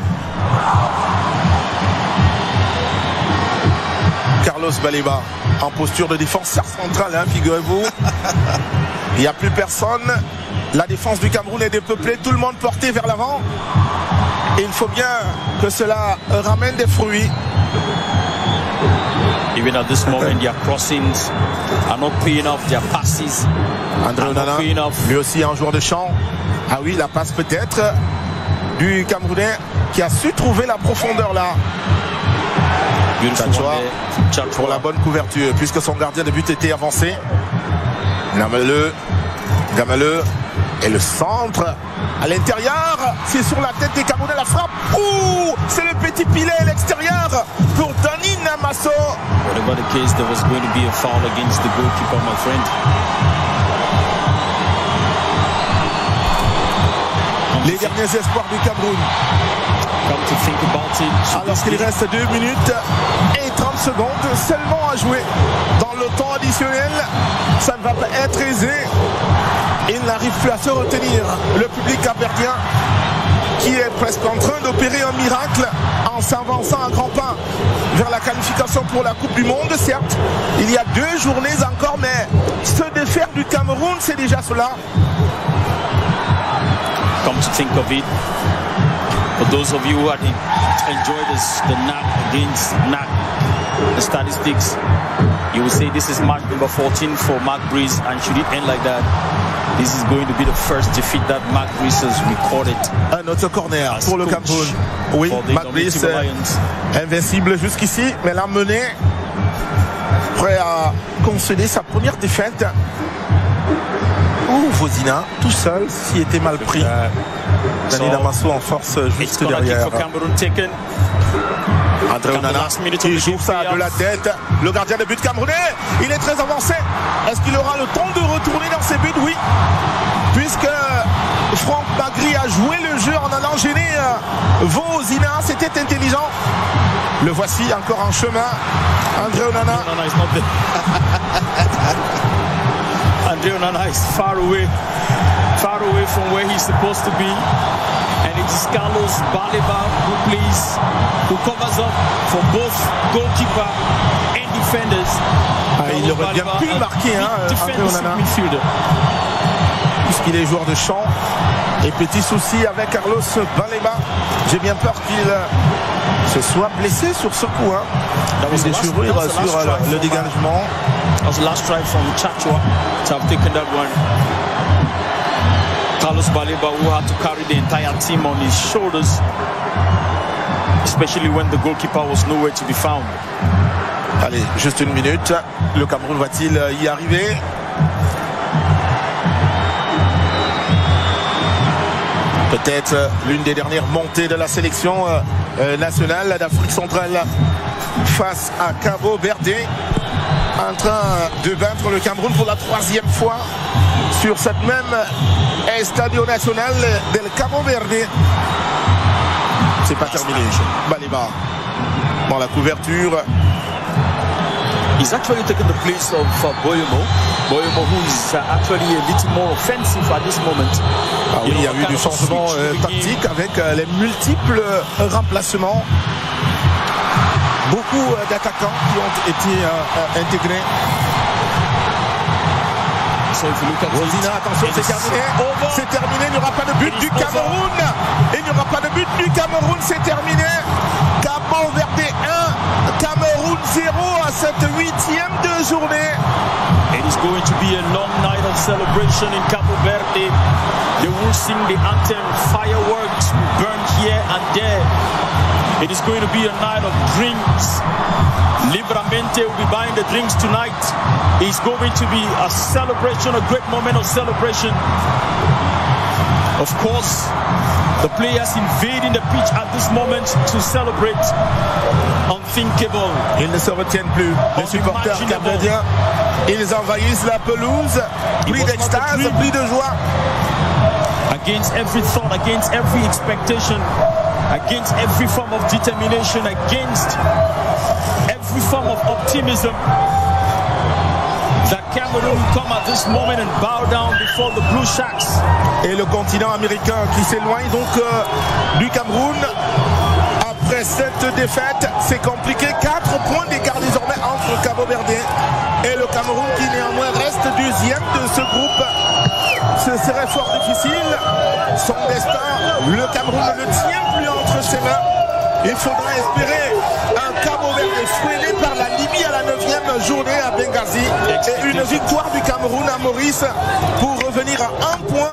A: Carlos Baleba en posture de défenseur central, hein, figurez-vous. Il n'y a plus personne. La défense du Cameroun est dépeuplée, tout le monde porté vers l'avant. Et il faut bien que cela ramène des fruits.
B: Even at this moment, their crossings are not paying off, their passes
A: André Onana, lui aussi un joueur de champ. Ah oui, la passe peut-être du Camerounais qui a su trouver la profondeur là. Tchatchoua pour la bonne couverture, puisque son gardien de but était avancé. Gamaleu et le centre à l'intérieur, c'est sur la tête des Camerounais, la frappe. Ouh, c'est le petit pilet à l'extérieur pour Dani Damaso.
B: Whatever the case, there was going to be a foul against the goalkeeper, my friend.
A: Les derniers espoirs du Cameroun.
B: Come to think about it.
A: Alors qu'il reste 2 minutes et 30 secondes seulement à jouer dans le temps additionnel, ça ne va pas être aisé. Il n'arrive plus à se retenir. Le public capverdien qui est presque en train d'opérer un miracle en s'avançant à grands pas vers la qualification pour la Coupe du Monde. Certes, il y a 2 journées encore, mais se défaire du Cameroun, c'est déjà cela.
B: Come to think of it, for those of you who had enjoyed the NAC against NAC, the statistics, you will say this is match number 14 for Mark Breeze, and should it end like that, this is going to be the first defeat that Mark Breeze has recorded.
A: Un autre corner pour le Cameroun. Oui, Mark Breeze invincible jusqu'ici, mais l'a mené, prêt à concéder sa première défaite. Ouh, Vozina, tout seul, s'il était mal pris. Dani Damaso en force juste derrière. André Onana, il joue ça de la tête. Le gardien de but camerounais, il est très avancé. Est-ce qu'il aura le temps de retourner dans ses buts? Oui. Puisque Franck Magri a joué le jeu en allant gêner Vozina, c'était intelligent. Le voici encore en chemin. André Onana.
B: André Onana is far away from where he's supposed to be. And it is Carlos Baleba who covers up for both goalkeeper and defenders.
A: Il aurait bien pu marquer, André Onana, puisqu'il est joueur de champ. Et petit souci avec Carlos Baleba. J'ai bien peur qu'il se soit blessé sur ce coup. Une déchirure sur le dégagement.
B: That was the last try from Chachua to have taken that one. Carlos Baleba, who had to carry the entire team on his shoulders, especially when the goalkeeper was nowhere to be found.
A: Allez, juste une minute. Le Cameroun va-t-il y arriver? Peut-être l'une des dernières montées de la sélection nationale d'Afrique centrale face à Cabo Verde, en train de battre le Cameroun pour la 3e fois sur cette même Estadio Nacional del Cabo Verde. C'est pas terminé. Baleba dans la couverture.
B: He's actually taken the place of Boyomo. Boyomo, who is actually a little more offensive at this moment.
A: Ah oui, il y a eu du changement tactique avec les multiples remplacements. Beaucoup d'attaquants qui ont été intégrés. Vozina, attention, c'est terminé. C'est terminé, il n'y aura pas de but du Cameroun. Il n'y aura pas de but du Cameroun, c'est terminé. Cabo Verde 1, Cameroun 0 à cette 8e de journée.
B: It is going to be a long night of celebration in Cabo Verde. They will sing the anthem, fireworks will burn here and there. It is going to be a night of drinks. Libramente will be buying the drinks tonight. It's going to be a celebration, a great moment of celebration. Of course, the players invading the pitch at this moment to celebrate. Unthinkable.
A: Ils ne se retiennent plus. Les supporters capverdiens, ils envahissent la pelouse. Plus d'extase, plus de joie.
B: Against every thought, against every expectation, against every form of determination, against every form of optimism, that Cameroon come at this moment and bow down before the Blue Sharks.
A: Et le continent américain qui s'éloigne donc du Cameroun. Après cette défaite, c'est compliqué. 4 points d'écart désormais entre Cabo Verde et le Cameroun qui néanmoins reste 2e de ce groupe. Ce serait fort difficile. Son destin, le Cameroun ne le tient plus entre ses mains. Il faudra espérer un Cabo Verde freiné par la Libye à la 9e journée à Benghazi et une victoire du Cameroun à Maurice pour revenir à 1 point.